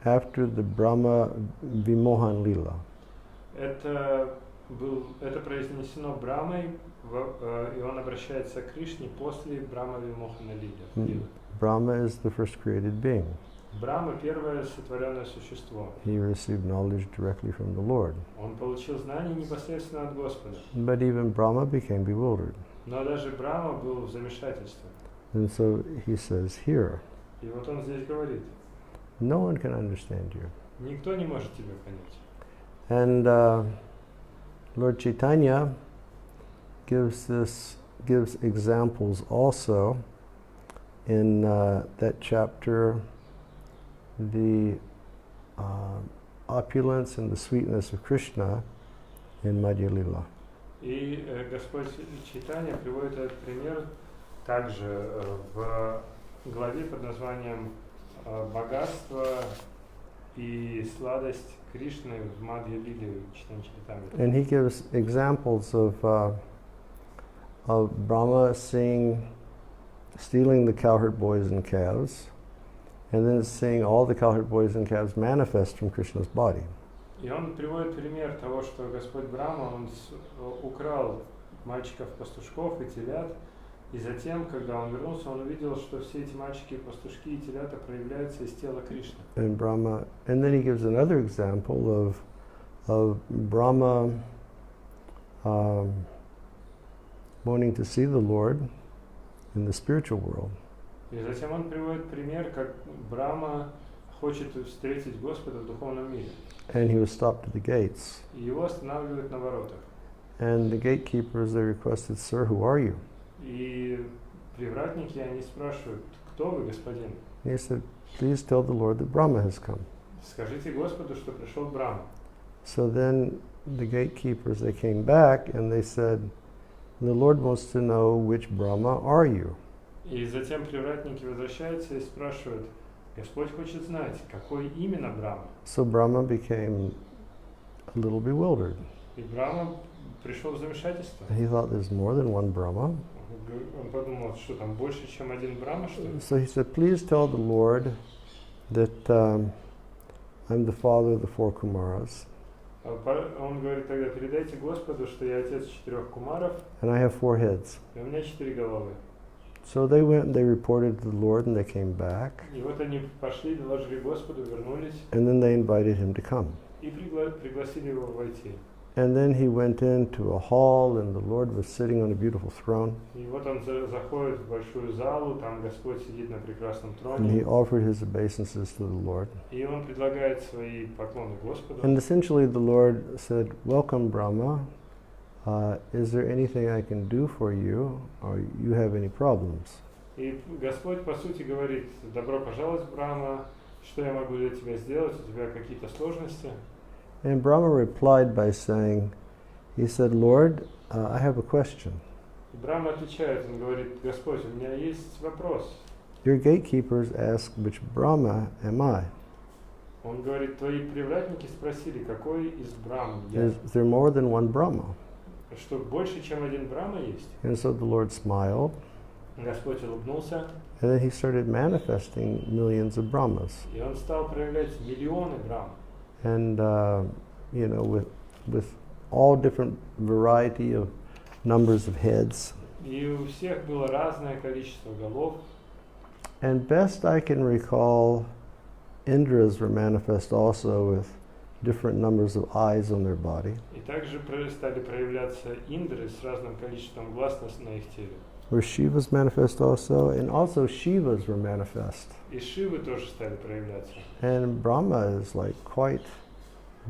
after the Brahma Vimohan Lila. Это произнесено Брамой, и он обращается к Кришне после Брахма Вимохана Лилы. Brahma is the first created being. Брахма — первое сотворенное существо. He received knowledge directly from the Lord. Он получил знания непосредственно от Господа. But even Brahma became bewildered. Но даже Брахма был в замешательстве. And so he says here, И вот он здесь говорит: no one can understand you. никто не может тебя понять. And Lord Chaitanya gives examples also in that chapter, the opulence and the sweetness of Krishna in Madhya-lila. И Господь Чайтанья приводит этот пример также в главе под названием «Богатство и сладость Кришны в Мадхья-лиле» Чайтанья-чаритамрите. And he gives examples of Brahma stealing the cowherd boys and calves, and then seeing all the cowherd boys and calves manifest from Krishna's body. И он приводит пример того, что Господь Брахма, он украл мальчиков-пастушков и телят, и затем, когда он вернулся, он увидел, что все эти мальчики, пастушки и телята проявляются из тела Кришны. And then he gives another example of Brahma wanting to see the Lord in the spiritual world. И затем он приводит пример, как Брахма хочет встретить Господа в духовном мире. And he was stopped at the gates. И его останавливают на воротах. And the gatekeepers, they requested, "Sir, who are you?" И привратники, они спрашивают: кто вы, господин? And he said, "Please tell the Lord that Brahma has come." Скажите Господу, что пришел Брахма. So then the gatekeepers, they came back and they said, "The Lord wants to know which Brahma are you?" И затем привратники возвращаются и спрашивают: Господь хочет знать, какой именно Брахма. So Brahma became a little bewildered. И Брахма пришел в замешательство. He thought there's more than one Brahma. Он подумал, что там больше, чем один Брахма, что ли? So he said, "Please tell the Lord that I'm the father of the four Kumaras." Он говорит тогда: передайте Господу, что я отец 4 кумаров, and I have 4 heads. и у меня 4 головы. So they went and they reported to the Lord and they came back. И вот они пошли, доложили Господу, вернулись. And then they invited him to come. И пригласили его войти. And then he went into a hall and the Lord was sitting on a beautiful throne. И вот он заходит в большую залу, там Господь сидит на прекрасном And he троне. offered his obeisances to the Lord. И он предлагает свои поклоны Господу. And essentially the Lord said, "Welcome, Brahma. Is there anything I can do for you, or you have any problems?" И Господь, по сути, говорит: добро пожаловать, Брахма, что я могу для тебя сделать, у тебя какие-то сложности? And Brahma replied by saying, he said, "Lord, I have a question. И Брахма отвечает, он говорит: Господь, у меня есть вопрос. Your gatekeepers ask, which Brahma am I? Он говорит: твои привратники спросили, какой из Брахм я? Is there more than one Brahma?" Что больше, чем один Брахма есть? And so the Lord smiled, Господь улыбнулся, and then he started manifesting millions of Brahmas. и он стал проявлять миллионы Брахм. And with all different variety of numbers of heads. И у всех было разное количество голов. And best I can recall, Indras were manifest also with different numbers of eyes on their body. И также стали проявляться индры с разным количеством глаз на их теле. Where Shivas manifest also, and also Shivas were manifest. И Шивы тоже стали проявляться. And Brahma is like quite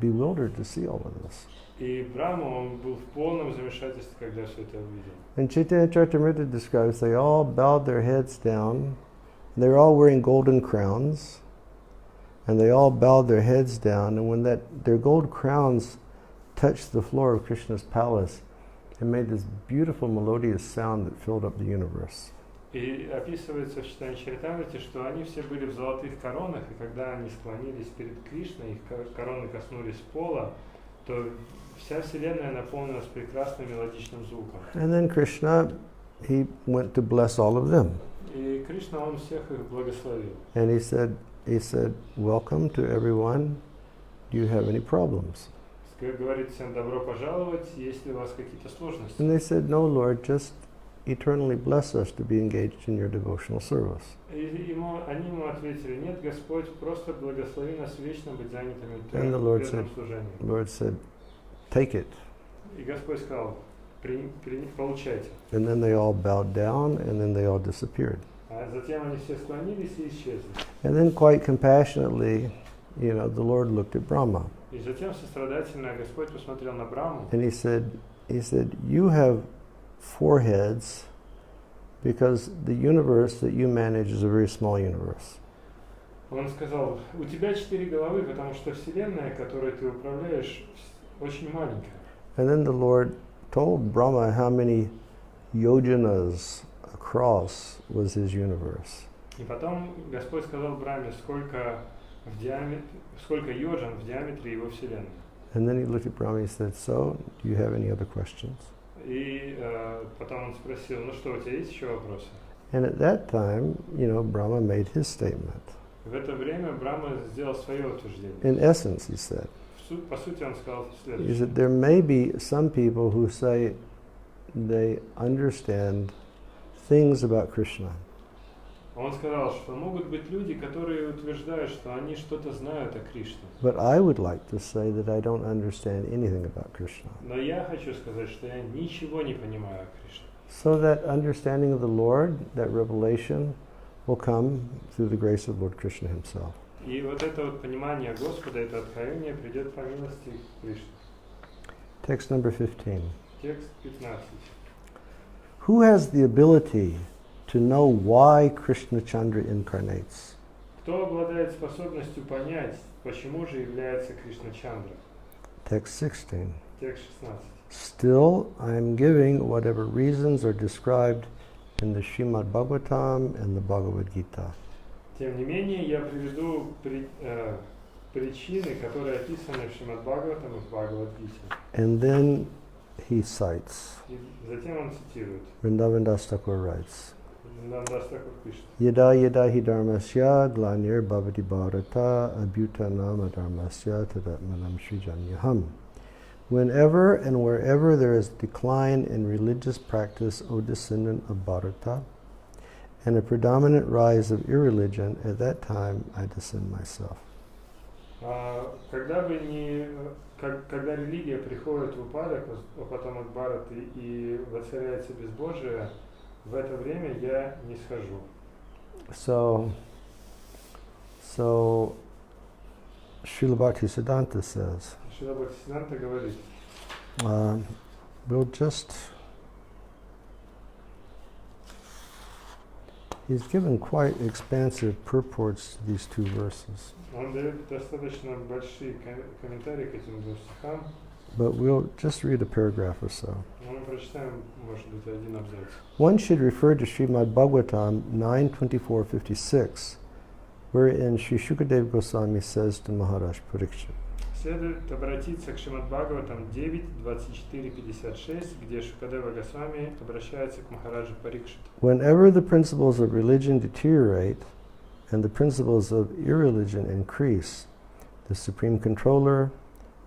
bewildered to see all of this. И Брахма, он был в полном замешательстве, когда все это увидел. And Chaitanya Charitamrita describes they all bowed their heads down. They were all wearing golden crowns. And they all bowed their heads down. And when their gold crowns touched the floor of Krishna's palace, it made this beautiful melodious sound that filled up the universe. И описывается в Чайтанья Чаритамрите, что они все были в золотых коронах, и когда они склонились перед Кришной, их короны коснулись пола, то вся Вселенная наполнилась прекрасным мелодичным звуком. And then Krishna, he went to bless all of them. И Кришна, он всех их благословил. And he said, "Welcome to everyone. Do you have any problems?" Говорит всем: добро пожаловать, есть ли у вас какие-то сложности? And they said, "No, Lord, just eternally bless us to be engaged in your devotional service." И они ему ответили: нет, Господь, просто благослови нас вечно быть занятыми в And the твоем Lord преданном said, служении. Lord said, "Take it." И Господь сказал: получайте. And then they all bowed down, and then they all disappeared. А затем они все склонились и исчезли. And then quite compassionately, the Lord looked at Brahma. И затем сострадательно Господь посмотрел на Брахму. And he said, "You have 4 heads because the universe that you manage is a very small universe. Он сказал: у тебя 4 головы, потому что Вселенная, которой ты управляешь, очень маленькая. And then the Lord told Brahma how many yojanas across was his universe. И потом Господь сказал Брахме, сколько йоджан в диаметре его Вселенной. And then he looked at Brahma and said, "So, do you have any other questions?" И потом он спросил: ну что, у тебя есть еще вопросы? And at that time, Brahma made his statement. В это время Брахма сделал свое утверждение. In essence, he said, По сути, он сказал he следующее. said, there may be some people who say they understand things about Krishna. Он сказал, что могут быть люди, которые утверждают, что они что-то знают о Кришне. But I would like to say that I don't understand anything about Krishna. Но я хочу сказать, что я ничего не понимаю о Кришне. So that understanding of the Lord, that revelation, will come through the grace of Lord Krishna himself. И вот это вот понимание Господа, это откровение придет по милости Кришны. Text number 15. Текст 15. Who has the ability to know why Krishna Chandra incarnates? Кто обладает способностью понять, почему же является Кришна Чандра? Text 16. Текст 16. Still, I am giving whatever reasons are described in the Srimad Bhagavatam and the Bhagavad-gita. Тем не менее, я приведу причины, которые описаны в Шримад Бхагаватам и в Бхагavad-гите. And then he cites. И затем он цитирует. Vrindavan Dasa Thakura writes, Vrindavan Dasa Thakura пишет. Yada yada hi dharmasya glanir bhavati bharata abhyuta nama dharmasya tadatmanam srijanyaham. Whenever and wherever there is decline in religious practice, O descendant of Bharata, and a predominant rise of irreligion, at that time I descend myself. Когда религия приходит в упадок у потомок Бхараты и воцаряется безбожие, в это время я не схожу. So Srila Bhaktisiddhanta says, Шрила Бхактисиданта говорит, we'll just, he's given quite expansive purports to these two verses. Он дает достаточно большие комментарии к этим двум стихам. But we'll just read a paragraph or so. Мы прочитаем, может быть, один абзац. One should refer to Srimad Bhagavatam 9:24-56, wherein Sri Shukadev Goswami says to Maharaj Parikshit. Следует обратиться к Шримад Бхагаватам 9:24-56, где Шукадева Госвами обращается к Махараджу Парикшиту. Whenever the principles of religion deteriorate and the principles of irreligion increase, the Supreme Controller,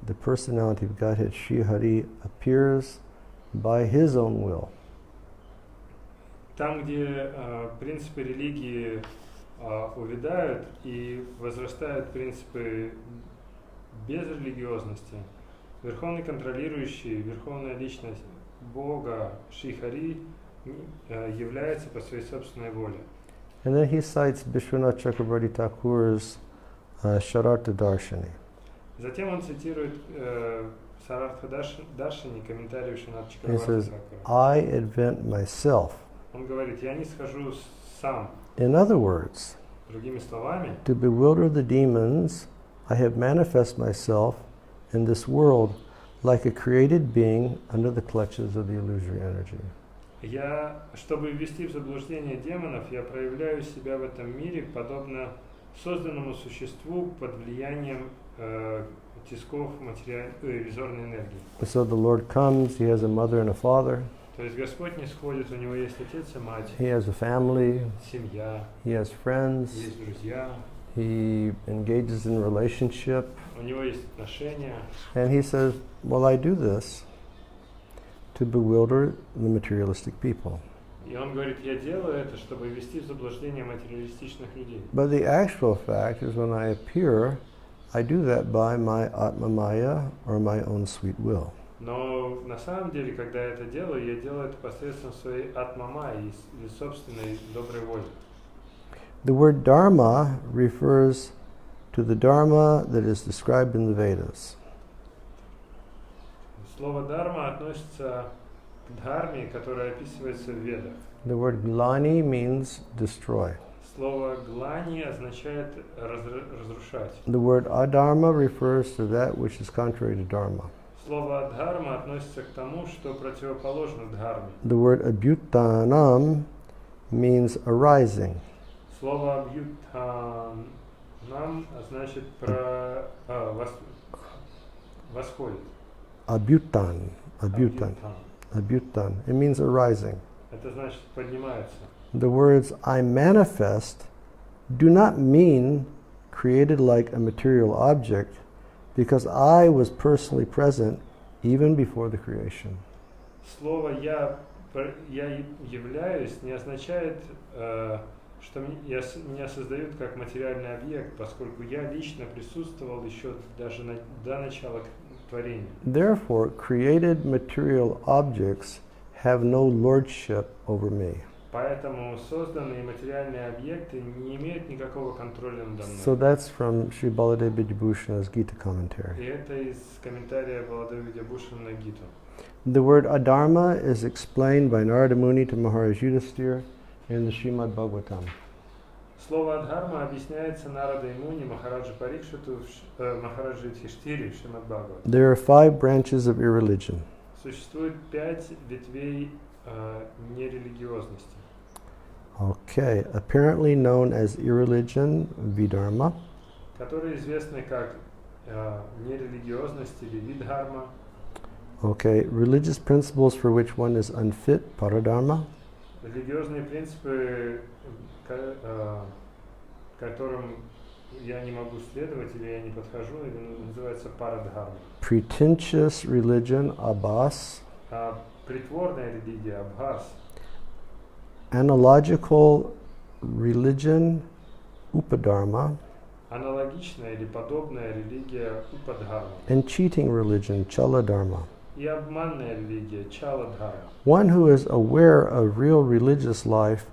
the personality of Godhead Shri Hari, appears by his own will. Там, где принципы религии увядают и возрастают принципы безрелигиозности, Верховный контролирующий, Верховная Личность Бога Шри Хари является по своей собственной воле. And then he cites Vishwanath Chakrabarti Thakur's Sharartha Darshani. Затем он цитирует Сарартха Даршани, комментарий Вишванатха He Чакрабарти says, Thakura. I invent myself. Он говорит, я не схожу сам. In other words, Другими словами, to bewilder the demons, I have manifest myself in this world like a created being under the clutches of the illusory energy. чтобы ввести в заблуждение демонов, я проявляю себя в этом мире подобно созданному существу под влиянием тисков иллюзорной энергии. So the Lord comes, he has a mother and a father, То есть Господь не сходит, у него есть отец и мать, he has a family, семья, he has friends, есть друзья, he engages in relationship, у него есть отношения. and he says, well, I do this to bewilder the materialistic people. И он говорит, я делаю это, чтобы ввести в заблуждение материалистичных людей. But the actual fact is when I appear, I do that by my Atma Maya or my own sweet will. Но на самом деле, когда я это делаю, я делаю это посредством своей атма-майи или собственной доброй воли. The word dharma refers to the dharma that is described in the Vedas. Слово «дарма» относится к дхарме, которая описывается в Ведах. The word glani means destroy. Слово «глани» означает разрушать. The word adharma refers to that which is contrary to dharma. Слово «дхарма» относится к тому, что противоположно дхарме. The word abhyutanam means arising. Слово «абьютанам» значит восходит. Abhyutan. It means arising. Это значит поднимается. The words I manifest do not mean created like a material object, because I was personally present even before the creation. Слово «я являюсь» не означает, что меня создают как материальный объект, поскольку я лично присутствовал еще даже до начала творения. Therefore, created material objects have no lordship over me. Поэтому созданные материальные объекты не имеют никакого контроля надо мной. So that's from Sri Baladev Vidyabhushana's Gita commentary. И это из комментария Баладева Видябхушана на Гиту. The word adharma is explained by Narada Muni to Maharaj Yudhisthira in the Srimad Bhagavatam. Слово «адхарма» объясняется Нарада и Муни Махараджа Парикшиту, Махараджа Юдхиштире в Шримад Бхагаватам. There are 5 branches of irreligion. Существует 5 ветвей нерелигиозности. Okay, apparently known as irreligion, vidharma. Которые известны как нерелигиозность или видхарма. Okay, religious principles for which one is unfit, paradharma. Религиозные принципы, которым я не могу следовать, или я не подхожу, или называется парадхарма. Pretentious religion, abhas. А притворная религия, абхас. Analogical religion, upadharma. Аналогичная или подобная религия упадхарма. And cheating religion, chaladharma. И обманная религия, чаладхарма. One who is aware of real religious life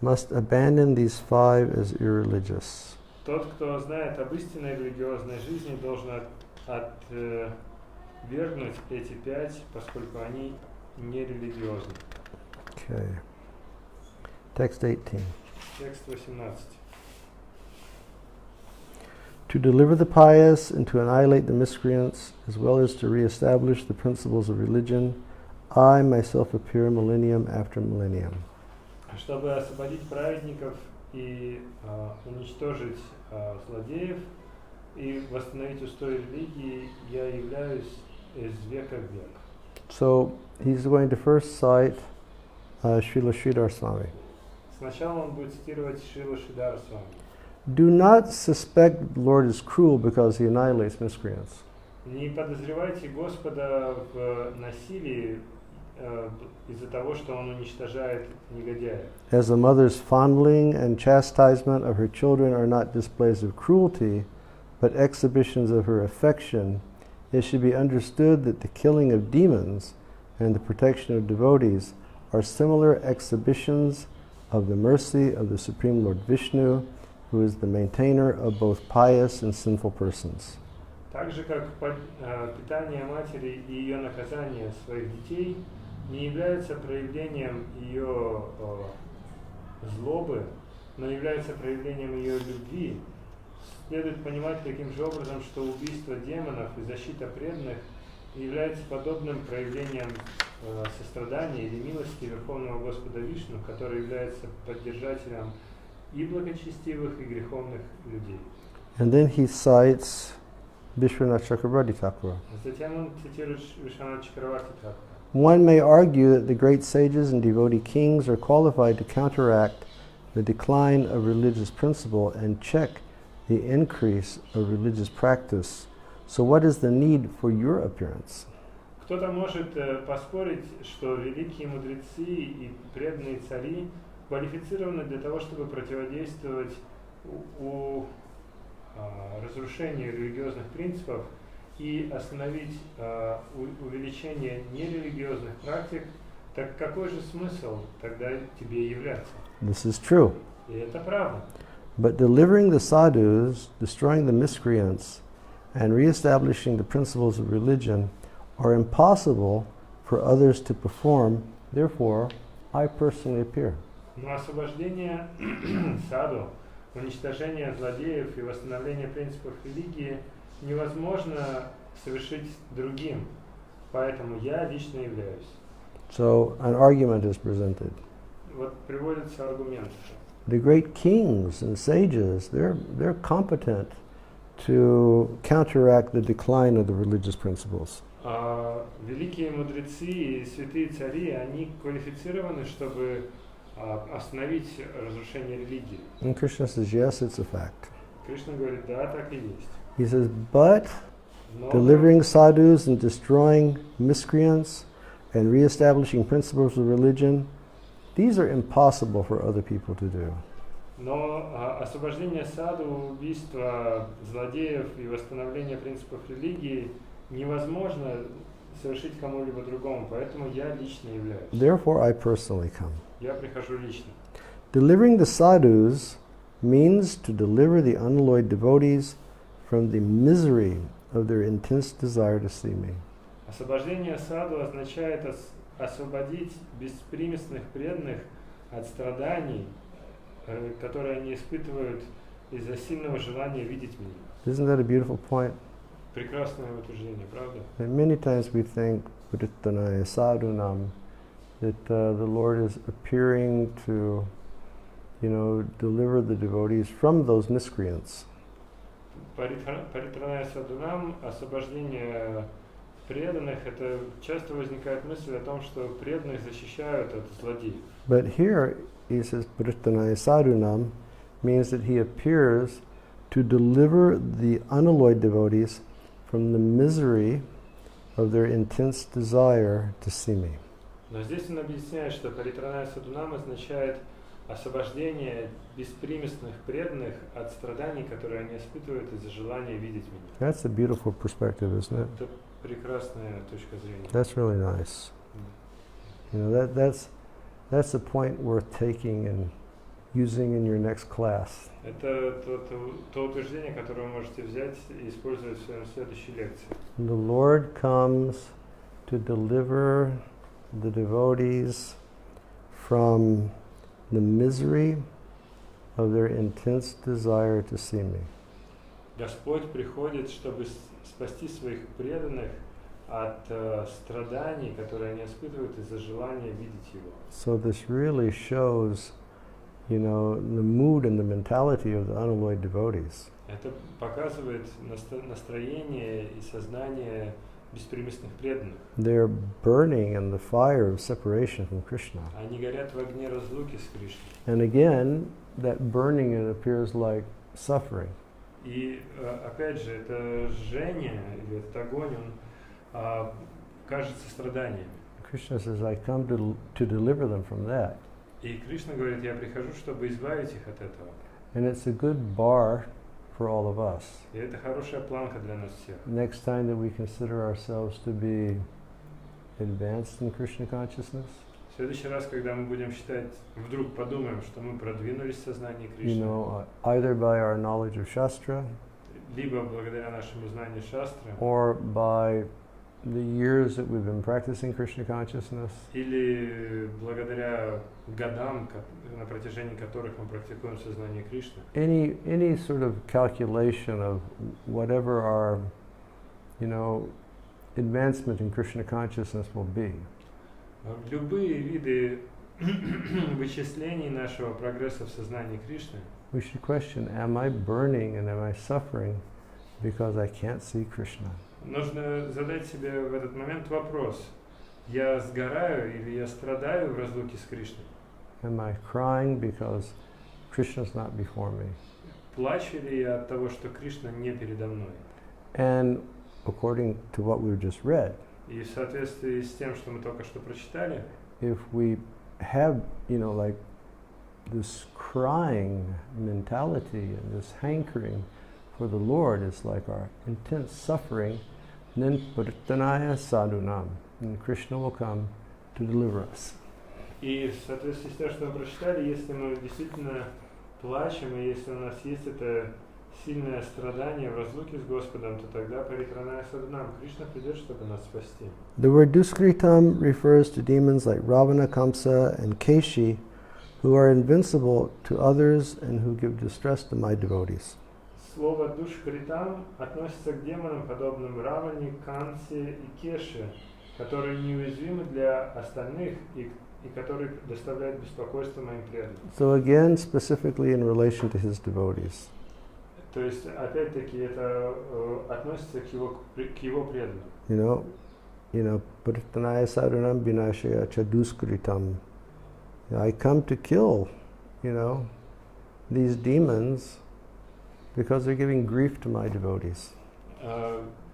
must abandon these 5 as irreligious. Тот, кто знает об истинной религиозной жизни, должен отвергнуть эти 5, поскольку они не религиозны. Okay. Text 18. Текст 18. To deliver the pious and to annihilate the miscreants, as well as to re-establish the principles of religion, I myself appear millennium after millennium. Чтобы освободить праведников и уничтожить злодеев и восстановить устой религии, я являюсь из века в век. So he's going to first cite Srila Sridhar Swami. Сначала он будет цитировать Шрилу Шридхар Свами. Do not suspect the Lord is cruel because he annihilates miscreants. Не подозревайте Господа в насилии из-за того, что Он уничтожает негодяев. As a mother's fondling and chastisement of her children are not displays of cruelty, but exhibitions of her affection, it should be understood that the killing of demons and the protection of devotees are similar exhibitions of the mercy of the Supreme Lord Vishnu, who is the maintainer of both pious and sinful persons. Так же, как питание матери и ее наказание своих детей не является проявлением ее злобы, но является проявлением ее любви, следует понимать таким же образом, что убийство демонов и защита преданных является подобным проявлением сострадания или милости Верховного Господа Вишну, который является поддержателем и благочестивых, и греховных людей. And then he cites Vishwanath Chakravarti Thakura. Затем он цитирует Вишванатха Чакраварти Thakura. One may argue that the great sages and devotee kings are qualified to counteract the decline of religious principle and check the increase of religious practice. So what is the need for your appearance? Кто-то может поспорить, что великие мудрецы и преданные цари квалифицированы для того, чтобы противодействовать разрушению религиозных принципов и остановить увеличение нерелигиозных практик, так какой же смысл тогда тебе являться? This is true. И это правда. But delivering the sadhus, destroying the miscreants, and re-establishing the principles of religion are impossible for others to perform. Therefore, I personally appear. Но освобождение саду, уничтожение злодеев и восстановление принципов религии невозможно совершить другим, поэтому я лично являюсь. So an argument is presented. Вот приводится аргумент. The great kings and sages, they're competent to counteract the decline of the religious principles. Великие мудрецы и святые цари, они квалифицированы, чтобы остановить разрушение религии. And Krishna says, yes, it's a fact. Кришна говорит, да, так и есть. He says, but Но delivering sadhus and destroying miscreants and re-establishing principles of religion, these are impossible for other people to do. Но освобождение саду, убийство злодеев и восстановление принципов религии невозможно совершить кому-либо другому, поэтому я лично являюсь. Therefore, I personally come. Я прихожу лично. Delivering the sadhus means to deliver the unalloyed devotees from the misery of their intense desire to see me. Освобождение саду означает освободить беспримесных преданных от страданий, которые они испытывают из-за сильного желания видеть меня. Isn't that a beautiful point? Прекрасное утверждение, правда? And many times we think, Prittanaya sadhunam, that the Lord is appearing to, deliver the devotees from those miscreants. Паритраная садунам, освобождение преданных, это часто возникает мысль о том, что преданных защищают от злодеев. But here he says Prittanaya sadhunam means that he appears to deliver the unalloyed devotees from the misery of their intense desire to see me. Но здесь он объясняет, что паритраная садхунам означает освобождение беспримесных преданных от страданий, которые они испытывают из-за желания видеть меня. That's a beautiful perspective, isn't it? Это прекрасная точка зрения. That's really nice. You know, that's a point worth taking and using in your next class. Это то утверждение, которое вы можете взять и использовать в своей следующей лекции. The Lord comes to deliver the devotees from the misery of their intense desire to see me. Господь приходит, чтобы спасти своих преданных от страданий, которые они испытывают из-за желания видеть Его. So this really shows, you know, the mood and the mentality of the unalloyed devotees. Это показывает настроение и сознание беспримесных преданных. They're burning in the fire of separation from Krishna. Они горят в огне разлуки с Кришной. And again, that burning, it appears like suffering. И опять же, это жжение или этот огонь, он кажется страданием. Krishna says, I come to deliver them from that. И Кришна говорит, я прихожу, чтобы избавить их от этого. And it's a good bar for all of us. И это хорошая планка для нас всех. Next time that we consider ourselves to be advanced in Krishna consciousness, В следующий раз, когда мы будем считать, вдруг подумаем, что мы продвинулись в сознании you Кришны, know, either by our knowledge of Shastra либо благодаря нашему знанию шастры, or by the years that we've been practicing Krishna consciousness, или благодаря годам, на протяжении которых мы практикуем сознание Кришны, any sort of calculation of whatever our, you know, advancement in Krishna consciousness will be, любые виды вычислений нашего прогресса в сознании Кришны, we should question, am I burning and am I suffering because I can't see Krishna? нужно задать себе в этот момент вопрос: я сгораю или я страдаю в разлуке с Кришной? Am I crying because Krishna's not before me? Плачу ли я от того, что Кришна не передо мной? And according to what we've just read, И в соответствии с тем, что мы только что прочитали, if we have, you know, like this crying mentality and this hankering for the Lord is like our intense suffering, then Paritanaya Sadhunam, and Krishna will come to deliver us. и в соответствии с тем, что мы прочитали, если мы действительно плачем, и если у нас есть это сильное страдание в разлуке с Господом, то тогда Паритраная Садхунам, Кришна придет, чтобы нас спасти. The word Duskritam refers to demons like Ravana, Kamsa, and Keshi, who are invincible to others and who give distress to my devotees. Слово Душкритам относится к демонам, подобным Раване, Камсе и Кеше, которые неуязвимы для остальных и которые доставляют беспокойство моим преданным. So again, specifically in relation to his devotees. То есть, опять-таки, это относится к его преданным. You know, Paritanaya Sadhunam Vinashaya Chaduskritam. I come to kill, you know, these demons because they're giving grief to my devotees.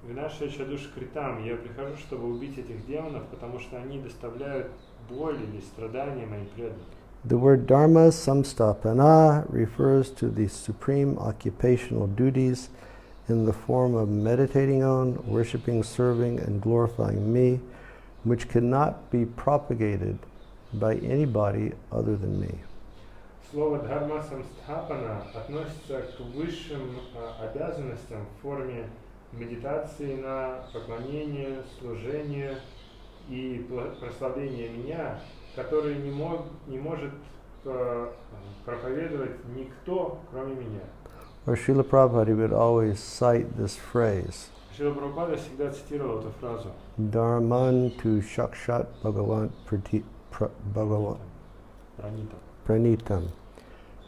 Винашая Чадушкритам, я прихожу, чтобы убить этих демонов, потому что они доставляют боль или страдания моим преданным. The word dharma samstapana refers to the supreme occupational duties in the form of meditating on, worshipping, serving, and glorifying me, which cannot be propagated by anybody other than me. Слово «дхарма самстхапана» относится к высшим обязанностям в форме медитации на поклонение, служение и прославление меня, который не может проповедовать никто, кроме меня. Or Srila Prabhupada would always cite this phrase, Шрила Прабхупада всегда цитировал эту фразу. Dharman tu shakshat bhagavan pranitam.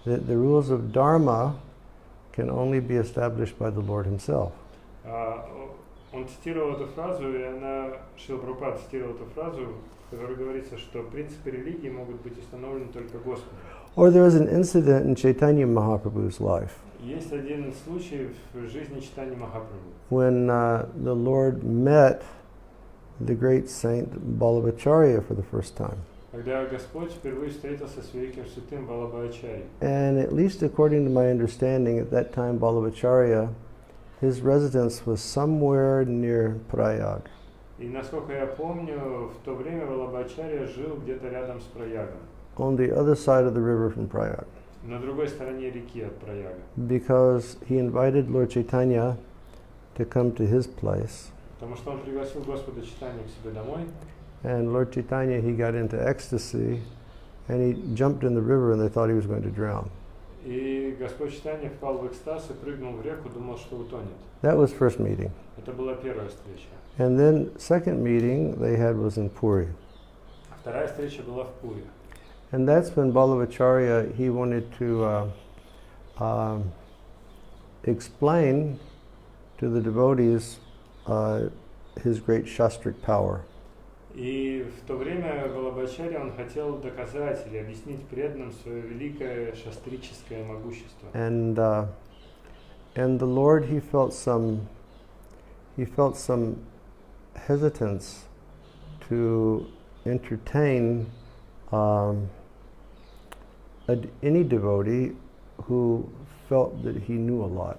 The rules of dharma can only be established by the Lord himself. Он цитировал эту фразу, и Шрила Прабхупада цитировал эту фразу, в которой говорится, что принципы религии могут быть установлены только Господом. Or there was an incident in Chaitanya Mahaprabhu's life. Есть один случай в жизни Чайтаньи Махапрабху. When the Lord met the great saint Balabhacharya for the first time. Когда Господь впервые встретился с великим святым Балабхачарьей. And at least according to my understanding, at that time Balabhacharya, his residence was somewhere near Prayag. И насколько я помню, в то время Балабхачарья жил где-то рядом с Праягом. On the other side of the river from Prayag. На другой стороне реки от Праяга. Because he invited Lord Chaitanya to come to his place. Потому что он пригласил Господа Чайтанью к себе домой. And Lord Chaitanya, he got into ecstasy and he jumped in the river and they thought he was going to drown. И Господь Чайтанья впал в экстаз и прыгнул в реку, думал, что утонет. That was first meeting. Это была первая встреча. And then second meeting they had was in Puri. Вторая встреча была в Пуре. And that's when Balabhacharya, he wanted to explain to the devotees his great shastric power. И в то время Балабхачарья он хотел доказать или объяснить преданным свое великое шастрическое могущество. And the Lord, he felt some hesitance to entertain any devotee who felt that he knew a lot.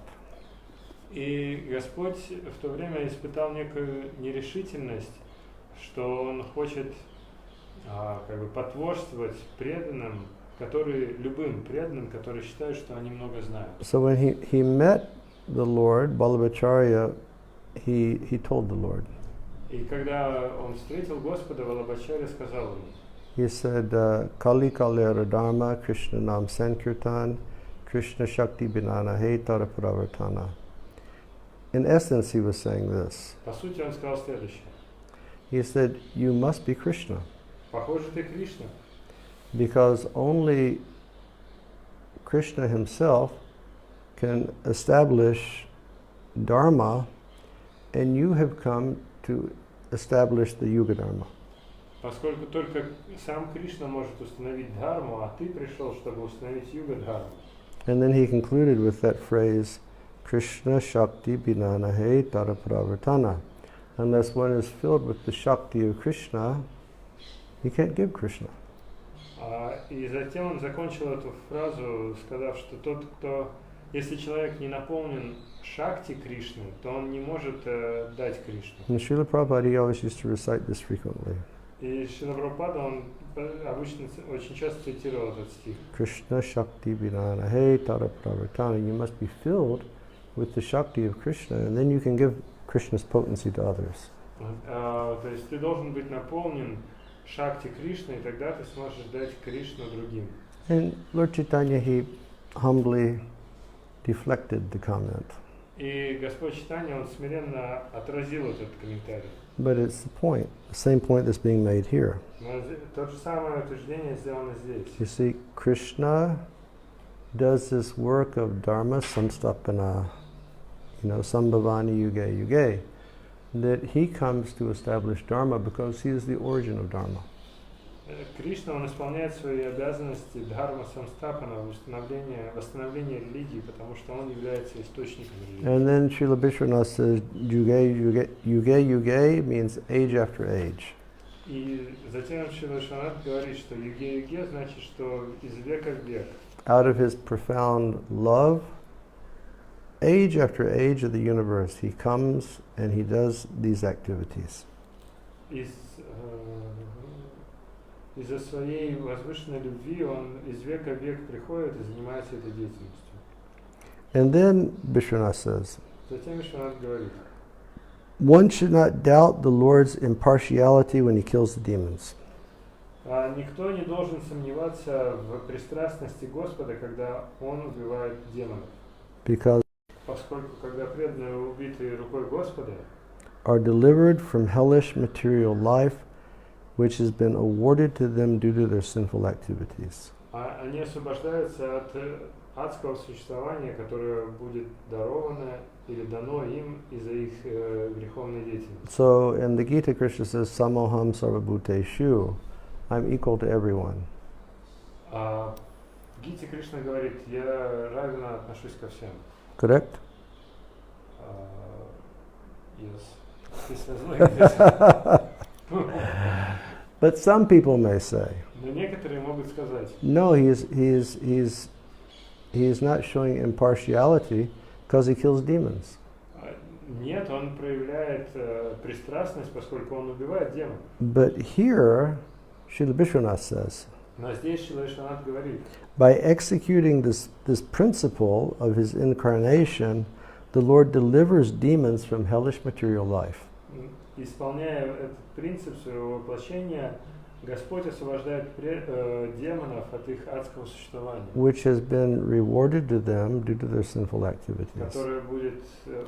И Господь в то время испытал некую нерешительность, что Он хочет как бы потворствовать преданным, любым преданным, которые считают, что они много знают. So when he met the Lord, Balabhacharya, he told the Lord. И когда он встретил Господа, Балабхачарья сказал ему. He said, Kali Kalera Dharma, Krishna Nam Sankirtan, Krishna Shakti Binana He Tara Pravartana. In essence, he was saying this. По сути, он сказал следующее. He said, you must be Krishna. Похоже, ты Кришна. Because only Krishna himself can establish Dharma, and you have come to establish the Yuga Dharma. Поскольку только сам Кришна может установить дхарму, а ты пришел, чтобы установить юга-дхарму. And then he concluded with that phrase, Krishna Shakti Binana He Tara Pravartana. Unless one is filled with the Shakti of Krishna, you can't give Krishna. И затем он закончил эту фразу, сказав, что если человек не наполнен шакти Кришны, то он не может дать Кришну. And Srila Prabhupada, he always used to recite this frequently. И Шрила Прабхупада, он обычно очень часто цитировал этот стих. Krishna Shakti Binana He Tara Pravartana. You must be filled with the Shakti of Krishna, and then you can give Krishna's potency to others. То есть ты должен быть наполнен шакти Кришны, и тогда ты сможешь дать Кришну другим. And Lord Chaitanya, he humbly deflected the comment. И Господь Чайтанья, он смиренно отразил этот комментарий. But it's the same point that's being made here. Но то же самое утверждение сделано здесь. You see, Krishna does this work of dharma samstapana, sambhavani yuge yuge, that he comes to establish dharma because he is the origin of dharma. Кришна, он исполняет свои обязанности дхарма самстапана, восстановления религии, потому что он является источником религии. And then Srila Vishwanath says, yuge yuge means age after age. И затем Шрила Вишванат говорит, что юге-юге значит, что из века в век. Out of his profound love, age after age of the universe, he comes and he does these activities. Из-за своей возвышенной любви он из века в век приходит и занимается этой деятельностью. And then Vishwanath says, Затем Вишванат говорит, one should not doubt the Lord's impartiality when he kills the demons. Никто не должен сомневаться в пристрастности Господа, когда он убивает демонов. Because Поскольку когда преданные убиты рукой Господа, are delivered from hellish material life, which has been awarded to them due to their sinful activities. Они освобождаются от адского существования, которое будет даровано или дано им из-за их греховной деятельности. So in the Gita, Krishna says, Samoham sarvabhuteshu, I'm equal to everyone. В В Гите Кришна говорит, я равно отношусь ко всем. Correct? Yes. But some people may say, Но некоторые могут сказать, no, he is not showing impartiality because he kills demons. нет, он проявляет пристрастность, поскольку он убивает демонов. But here, Srila Vishwanath says, Но здесь Шрила Вишванат говорит, by executing this principle of his incarnation, the Lord delivers demons from hellish material life. исполняя этот принцип своего воплощения, Господь освобождает демонов от их адского существования, Which has been rewarded to them due to their sinful activities. которое будет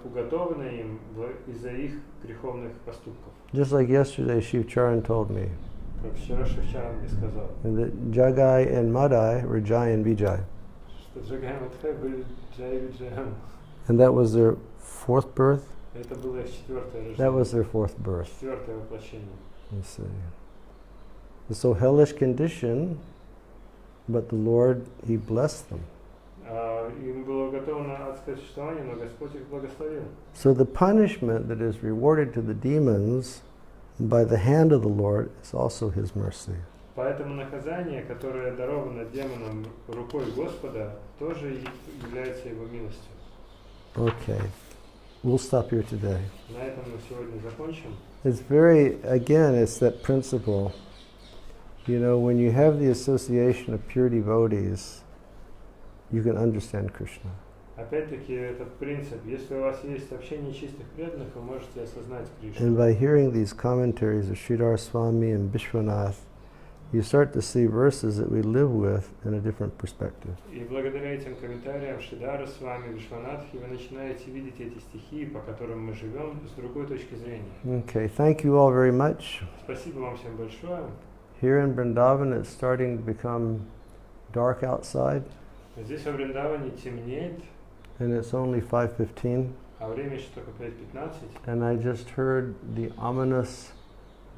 уготовано им из-за их греховных поступков. Just like yesterday, Shiv Charan told me Как вчера Шивчаран мне сказал, that Jagai and Madai were Jai and Vijay. что Джагай и Мадхай были Джай и Виджаем. And that was their fourth birth? Это было их четвертое рождение. That was their fourth birth. Четвертое воплощение. You see. So hellish condition, but the Lord, He blessed them. Им было уготовано адское существование, но Господь их благословил. So the punishment that is rewarded to the demons by the hand of the Lord is also His mercy. Поэтому наказание, которое даровано демонам рукой Господа, тоже является Его милостью. Okay, we'll stop here today. На этом мы сегодня закончим. It's it's that principle. You know, when you have the association of pure devotees, you can understand Krishna. Опять-таки, этот принцип, если у вас есть общение чистых преданных, вы можете осознать Кришну. And by hearing these commentaries of Sridhar Swami and Vishwanath, you start to see verses that we live with in a different perspective. И благодаря этим комментариям Шридхара Свами, Вишванатхи, вы начинаете видеть эти стихи, по которым мы живем, с другой точки зрения. Okay, thank you all very much. Спасибо вам всем большое. Here in Vrindavan, it's starting to become dark outside, Здесь во Вриндаване темнеет, and it's only 5:15. а время еще только 5:15. And I just heard the ominous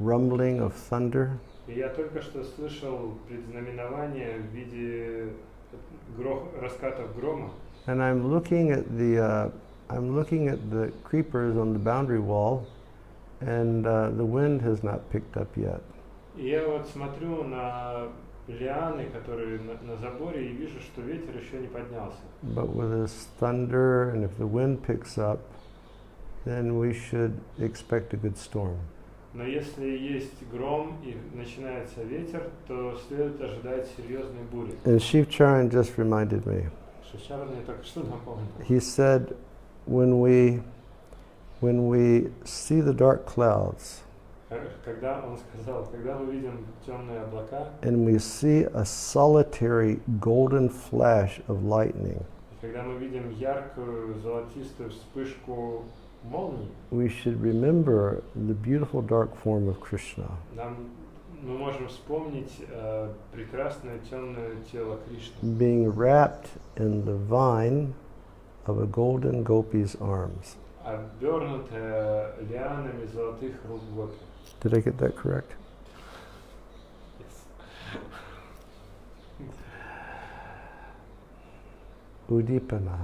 rumbling of thunder. И я только что слышал предзнаменование в виде раскатов грома. And I'm looking at the creepers on the boundary wall, and the wind has not picked up yet. И я вот смотрю на лианы, которые на заборе, и вижу, что ветер еще не поднялся. But with this thunder, and if the wind picks up, then we should expect a good storm. Но если есть гром и начинается ветер, то следует ожидать серьезной бури. And Shiv Charan just reminded me. Шивчаран мне только что напомнил. He said, when we see the dark clouds, Когда он сказал, когда мы видим темные облака, and we see a solitary golden flash of lightning, когда мы видим яркую золотистую вспышку молний, we should remember the beautiful dark form of Krishna. мы можем вспомнить прекрасное темное тело Кришны, Being wrapped in the vine of a golden gopi's arms. обернутое лианами золотых рук гопи. Did I get that correct? Yes. Udipana.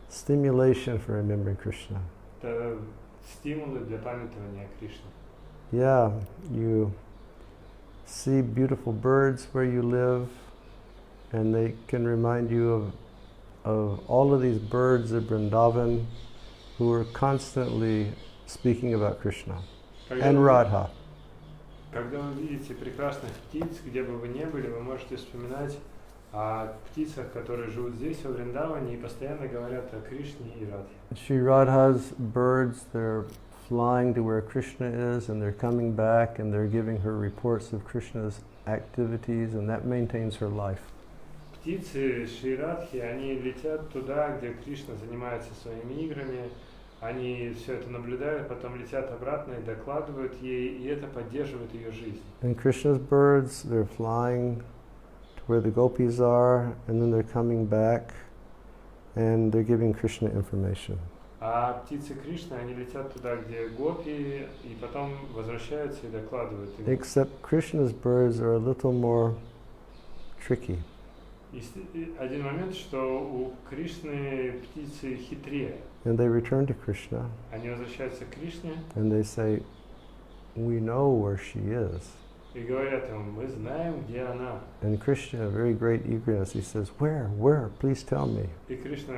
Stimulation for remembering Krishna. Это стимулы для памятования Кришны. Yeah, you see beautiful birds where you live, and they can remind you of all of these birds of Vrindavan who are constantly speaking about Krishna and Radha. Когда вы видите прекрасных птиц, где бы вы ни были, вы можете вспоминать о птицах, которые живут здесь, во Вриндаване, и постоянно говорят о Кришне и Радхе. Sri Radha's birds, they're flying to where Krishna is, and they're coming back, and they're giving her reports of Krishna's activities, and that maintains her life. Птицы Шри Радхи, они летят туда, где Кришна занимается своими играми, они все это наблюдают, потом летят обратно и докладывают ей, и это поддерживает ее жизнь. And Krishna's birds, they're flying to where the gopis are, and then they're coming back, and they're giving Krishna information. А птицы Кришны, они летят туда, где гопи, и потом возвращаются и докладывают ему. Except Krishna's birds are a little more tricky. Один момент, что у Кришны птицы хитрее. And they return to Krishna Они возвращаются к Кришне and they say, we know where she is. и говорят ему, мы знаем, где она. And Krishna, in very great eagerness, he says, where? Please tell me. И Кришна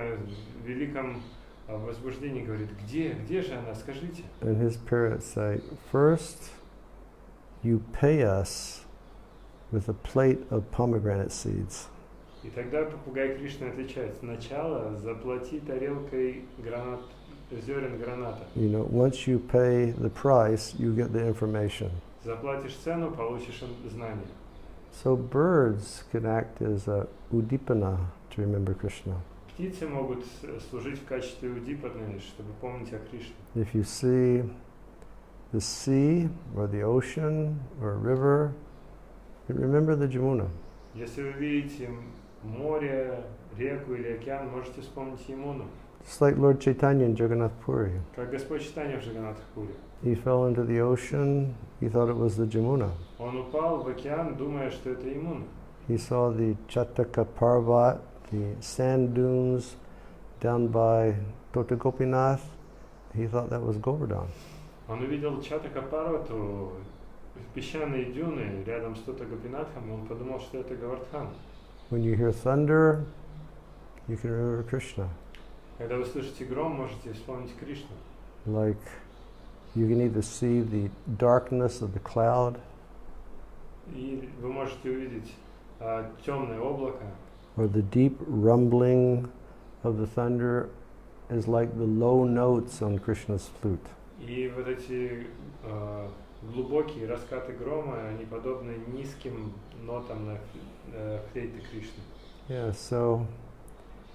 в великом возбуждении говорит, где же она, скажите. And his parrots say, first, you pay us with a plate of pomegranate seeds. И тогда попугай Кришны отвечает, сначала заплати тарелкой зерен граната. You know, once you pay the price, you get the information. Заплатишь цену, получишь знания. So birds can act as a udipana to remember Krishna. Птицы могут служить в качестве удипаны, чтобы помнить о Кришне. If you see the sea or the ocean or a river, remember the Jamuna. Если вы видите море, реку или океан, можете вспомнить Ямуну. Just like Lord Chaitanya in Jagannath Puri. Как Господь Чайтанья в Джаганнатх-пуре. He fell into the ocean, he thought it was the Jamuna. Он упал в океан, думая, что это Ямуна. He saw the Chataka Parvat, the sand dunes down by Tota Gopinath. He thought that was Govardhan. Он увидел Чатака-парвату, песчаные дюны рядом с Тота Гопинатхом, он подумал, что это Говардхан. When you hear thunder, you can remember Krishna. Когда вы слышите гром, можете вспомнить Кришну. Like you can either see the darkness of the cloud, И вы можете увидеть темное облако, or the deep rumbling of the thunder is like the low notes on Krishna's flute. и вот эти глубокие раскаты грома, они подобны низким нотам на флейте Кришны. Yeah, so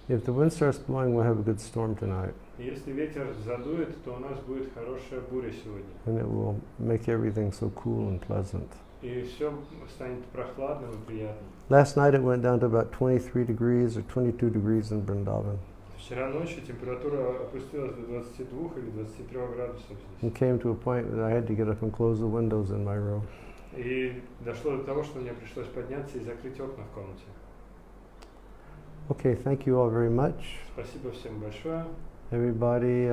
if the wind starts blowing, we'll have a good storm tonight, И если ветер задует, то у нас будет хорошая буря сегодня. and it will make everything so cool and pleasant. И все станет прохладным и приятным. Last night it went down to about 23 degrees or 22 degrees in Vrindavan. Вчера ночью температура опустилась до 22 или 23 градусов It здесь. came to a point that I had to get up and close the windows in my room. И дошло до того, что мне пришлось подняться и закрыть окна в комнате. Okay, thank you all very much. Спасибо всем большое. Everybody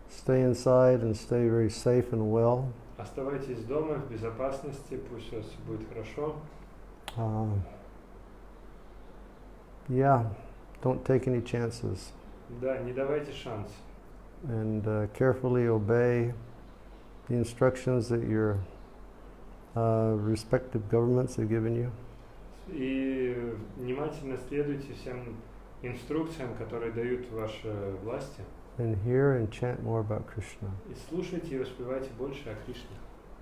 stay inside and stay very safe and well. Оставайтесь дома в безопасности, пусть у вас все будет хорошо. Yeah, don't take any chances. Да, не давайте шанс. And carefully obey the instructions that your respective governments have given you. И внимательно следуйте всем инструкциям, которые дают ваши власти. And hear and chant more about Krishna. И слушайте и воспевайте больше о Кришне.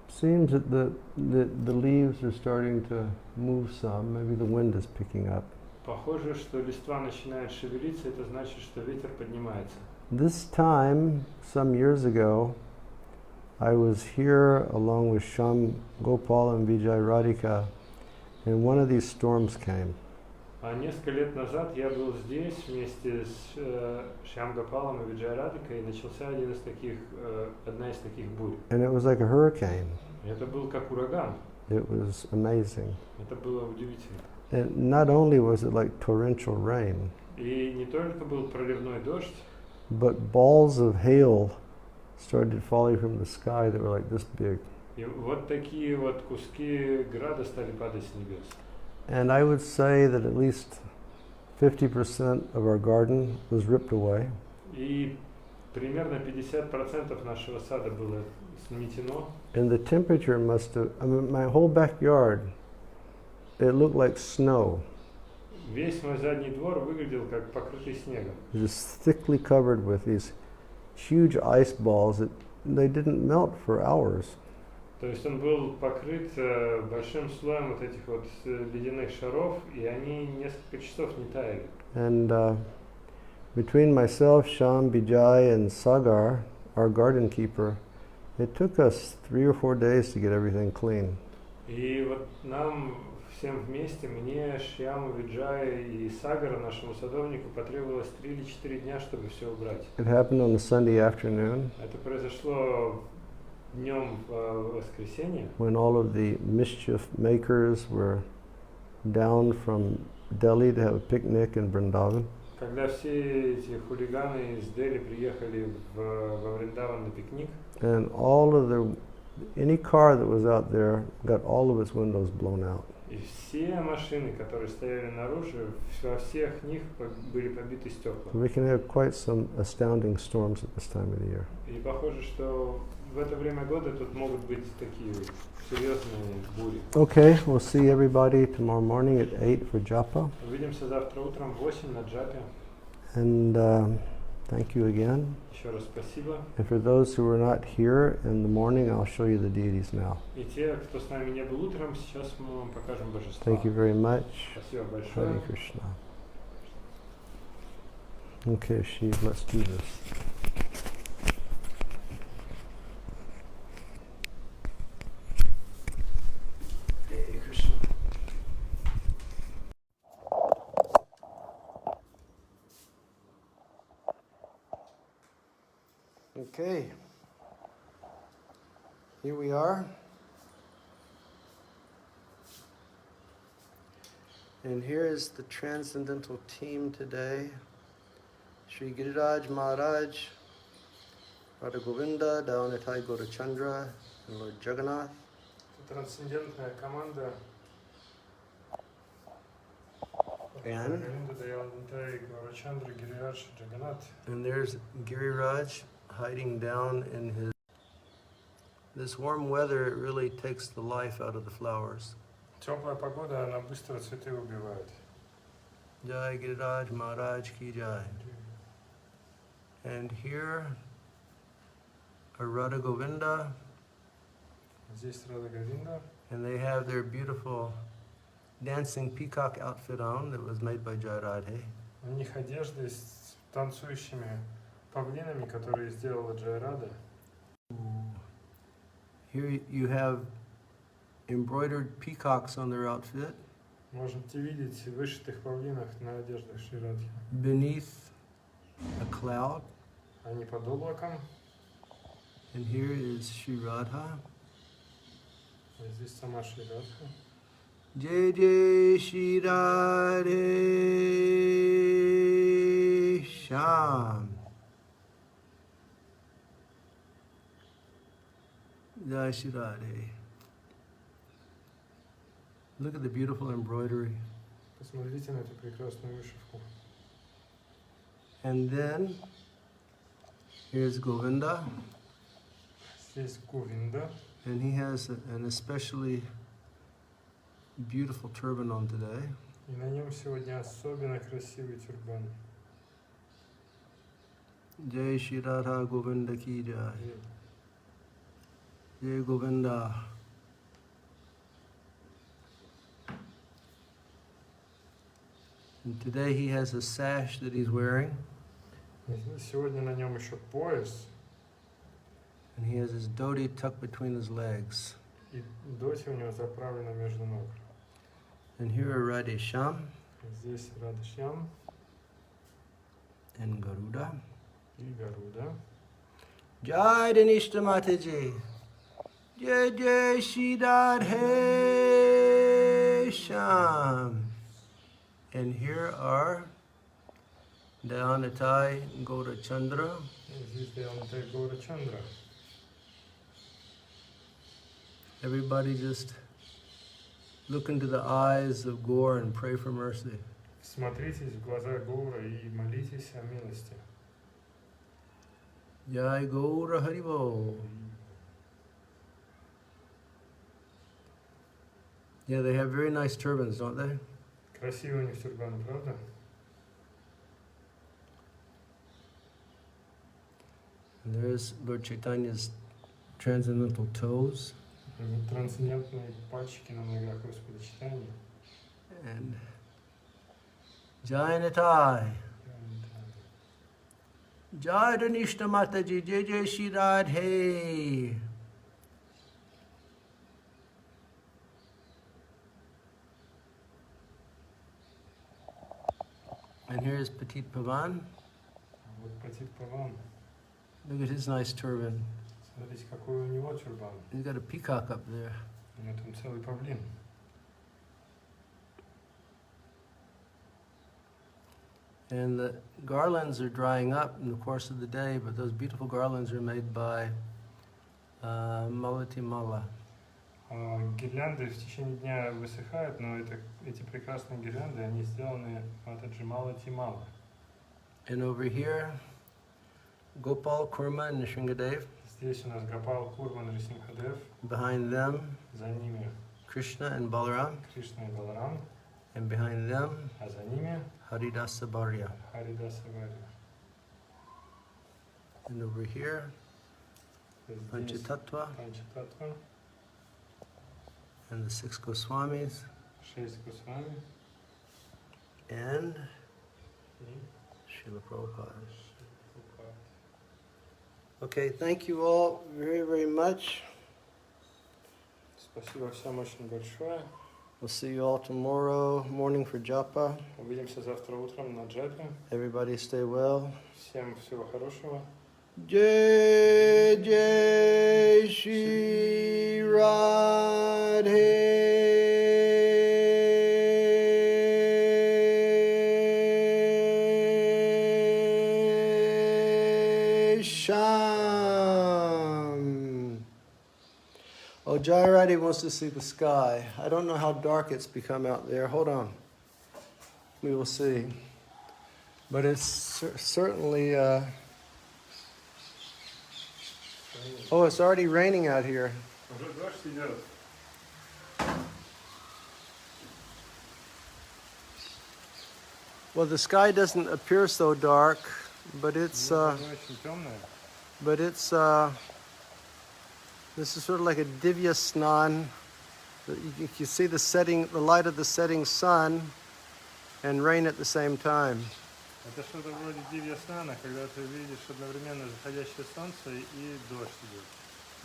Seems that the leaves are starting to move some. Maybe the wind is picking up. Похоже, что листва начинает шевелиться, это значит, что ветер поднимается. This time, some years ago, I was here along with Sham Gopal and Vijay Radhika, and one of these storms came. А несколько лет назад я был здесь вместе с Шьям-Гопалом и Виджай-Радхикой, и начался одна из таких бурь. And it was like a hurricane. Это был как ураган. It was amazing. Это было удивительно. And not only was it like torrential rain, И не только был проливной дождь, but balls of hail started falling from the sky that were like this big. и вот такие вот куски града стали падать с небес. And I would say that at least 50% of our garden was ripped away. И примерно 50% нашего сада было сметено. And the temperature must have, I mean, my whole backyard, it looked like snow. Весь мой задний двор выглядел как покрытый снегом. Just thickly covered with these huge ice balls that they didn't melt for hours. То есть он был покрыт большим слоем вот этих вот ледяных шаров, и они несколько часов не таяли. And between myself, Sham, Vijay, and Sagar, our garden keeper, it took us 3 or 4 days to get everything clean. И вот нам всем вместе, мне, Шьяму, Виджаю и Сагару, нашему садовнику, потребовалось 3 или 4 дня, чтобы все убрать. It happened on a Sunday afternoon Это произошло днем в воскресенье, when all of the mischief makers were down from Delhi to have a picnic in Vrindavan. Когда все эти хулиганы из Дели приехали во Вриндаван на пикник, And any car that was out there got all of its windows blown out. и все машины, которые стояли наружу, во всех них были побиты стекла. We can have quite some astounding storms at this time of the year. И похоже, что в это время года тут могут быть такие серьезные бури. Okay, we'll see everybody tomorrow morning at 8 for japa. Увидимся завтра утром в 8 на джапе. And thank you again. Еще раз спасибо. And for those who were not here in the morning, I'll show you the deities now. И те, кто с нами не был утром, сейчас мы вам покажем божества. Thank you very much. Спасибо большое. Hare Krishna. Okay, Shiv, let's do this. Hare Krishna. Okay, here we are. And here is the transcendental team today. Sri Giriraj Maharaj, Radha Govinda, Daunitai Gaurachandra, and Lord Jagannath. Трансцендентная команда. And? Gaura-Chandra, Giriraj, Jagannath. And there's Giriraj hiding down in his... This warm weather, it really takes the life out of the flowers. Теплая погода, она быстро цветы убивает. Jai Giriraj Maharaj Ki Jai. And here are Radha Govinda, Здесь Рада Говинда. and they have their beautiful dancing peacock outfit on that was made by Jai Radhe. У них одежда с танцующими павлинами, которые сделала Джай Рада. Here you have embroidered peacocks on their outfit. Можете видеть вышитых павлинах на одеждах Шри Радхи. Beneath a cloud. Они под облаком. And here is Shri Radha. А здесь сама Шри Радха. Jai Jai Shri Radhe Sham. Jai Shri Radhe. Look at the beautiful embroidery. Посмотрите на эту прекрасную вышивку. And then here's Govinda, Здесь Говинда. and he has an especially beautiful turban on today. И на нем сегодня особенно красивый тюрбан. Jai Shri Radha Govinda Ki Jai. Jai Govinda. And today he has a sash that he's wearing, Сегодня на нем еще пояс, and he has his dhoti tucked between his legs. и доти у него заправлена между ног. And here are Radhe Shyam Здесь Радашьям and Garuda. и Гаруда. Jai Dhanishta Mataji. Jai Jai Shri Radhe Shyam. And here are Dayanatai Gaurachandra. И здесь Диvinity Gaura-Chandra. Everybody just look into the eyes of Gaur and pray for mercy. Смотритесь в глаза Гаура и молитесь о милости. Jai Gaura Haribo. Yeah, they have very nice turbans, don't they? Красивый у них тюрбан, правда? And there's Lord Chaitanya's transcendental toes. Трансцендентные пальчики на ногах Господа Чайтаньи. And Jai Nitai. Jai Dhanishta Mataji, Jai Jai Shri Radhe. And here's Petit Pavan. Вот Патит Паван. Look at his nice turban. Смотрите, какой у него тюрбан. He's got a peacock up there. У него там целый павлин. And the garlands are drying up in the course of the day, but those beautiful garlands are made by Malati Mala. Гирлянды в течение дня высыхают, но эти прекрасные гирлянды, они сделаны от Аджимала Тимала. And over here, Gopal, Kurma, and Nrsingadev. Здесь у нас Гопал, Курма, Нрисимхадев. Behind them, За ними Krishna and Balaram. Кришна и Баларам. And behind them, А за ними Haridasa Bharya. Харидаса Варя. And over here, Здесь Panchatattva Панчататтва, and the 6 Goswamis. 6 Госвами And и Srila Prabhupada. Прабхупада. Okay, thank you all very, very much. Спасибо всем очень большое. We'll see you all tomorrow morning for japa. Увидимся завтра утром на джапе. Everybody stay well. Всем всего хорошего. Jai Jai Shri Radhe Shyam. Oh, Jairati wants to see the sky. I don't know how dark it's become out there. Hold on. We will see. But it's certainly... Oh, it's already raining out here. Уже дождь идет. Well, the sky doesn't appear so dark, but it's Небо не очень темное. This is sort of like a divya snan. You see the light of the setting sun, and rain at the same time. Это что-то вроде дивья снана, когда ты видишь одновременно заходящее солнце и дождь идет.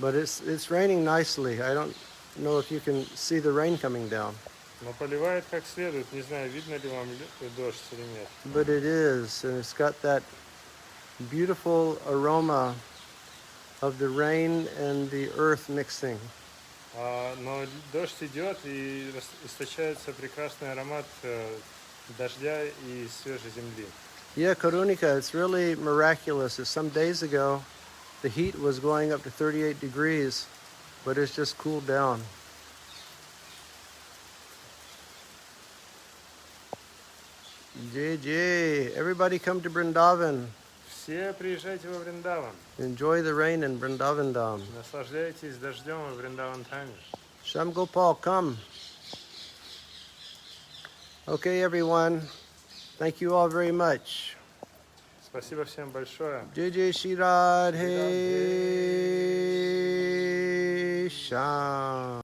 But it's raining nicely. I don't know if you can see the rain coming down. Но поливает как следует. Не знаю, видно ли вам дождь или нет. But it is, and it's got that beautiful aroma of the rain and the earth mixing. Но дождь идет и источается прекрасный аромат дождя и свежей земли. Yeah, Karunika, it's really miraculous. Some days ago, the heat was going up to 38 degrees, but it's just cooled down. JJ, everybody come to Vrindavan. Все приезжайте во Вриндаван. Enjoy the rain in Vrindavan Dham. Наслаждайтесь дождем во Вриндаван Dham. Sham Gopal, come. Okay, everyone. Thank you all very much. Спасибо всем большое. JJ Shri Radhe Shyam.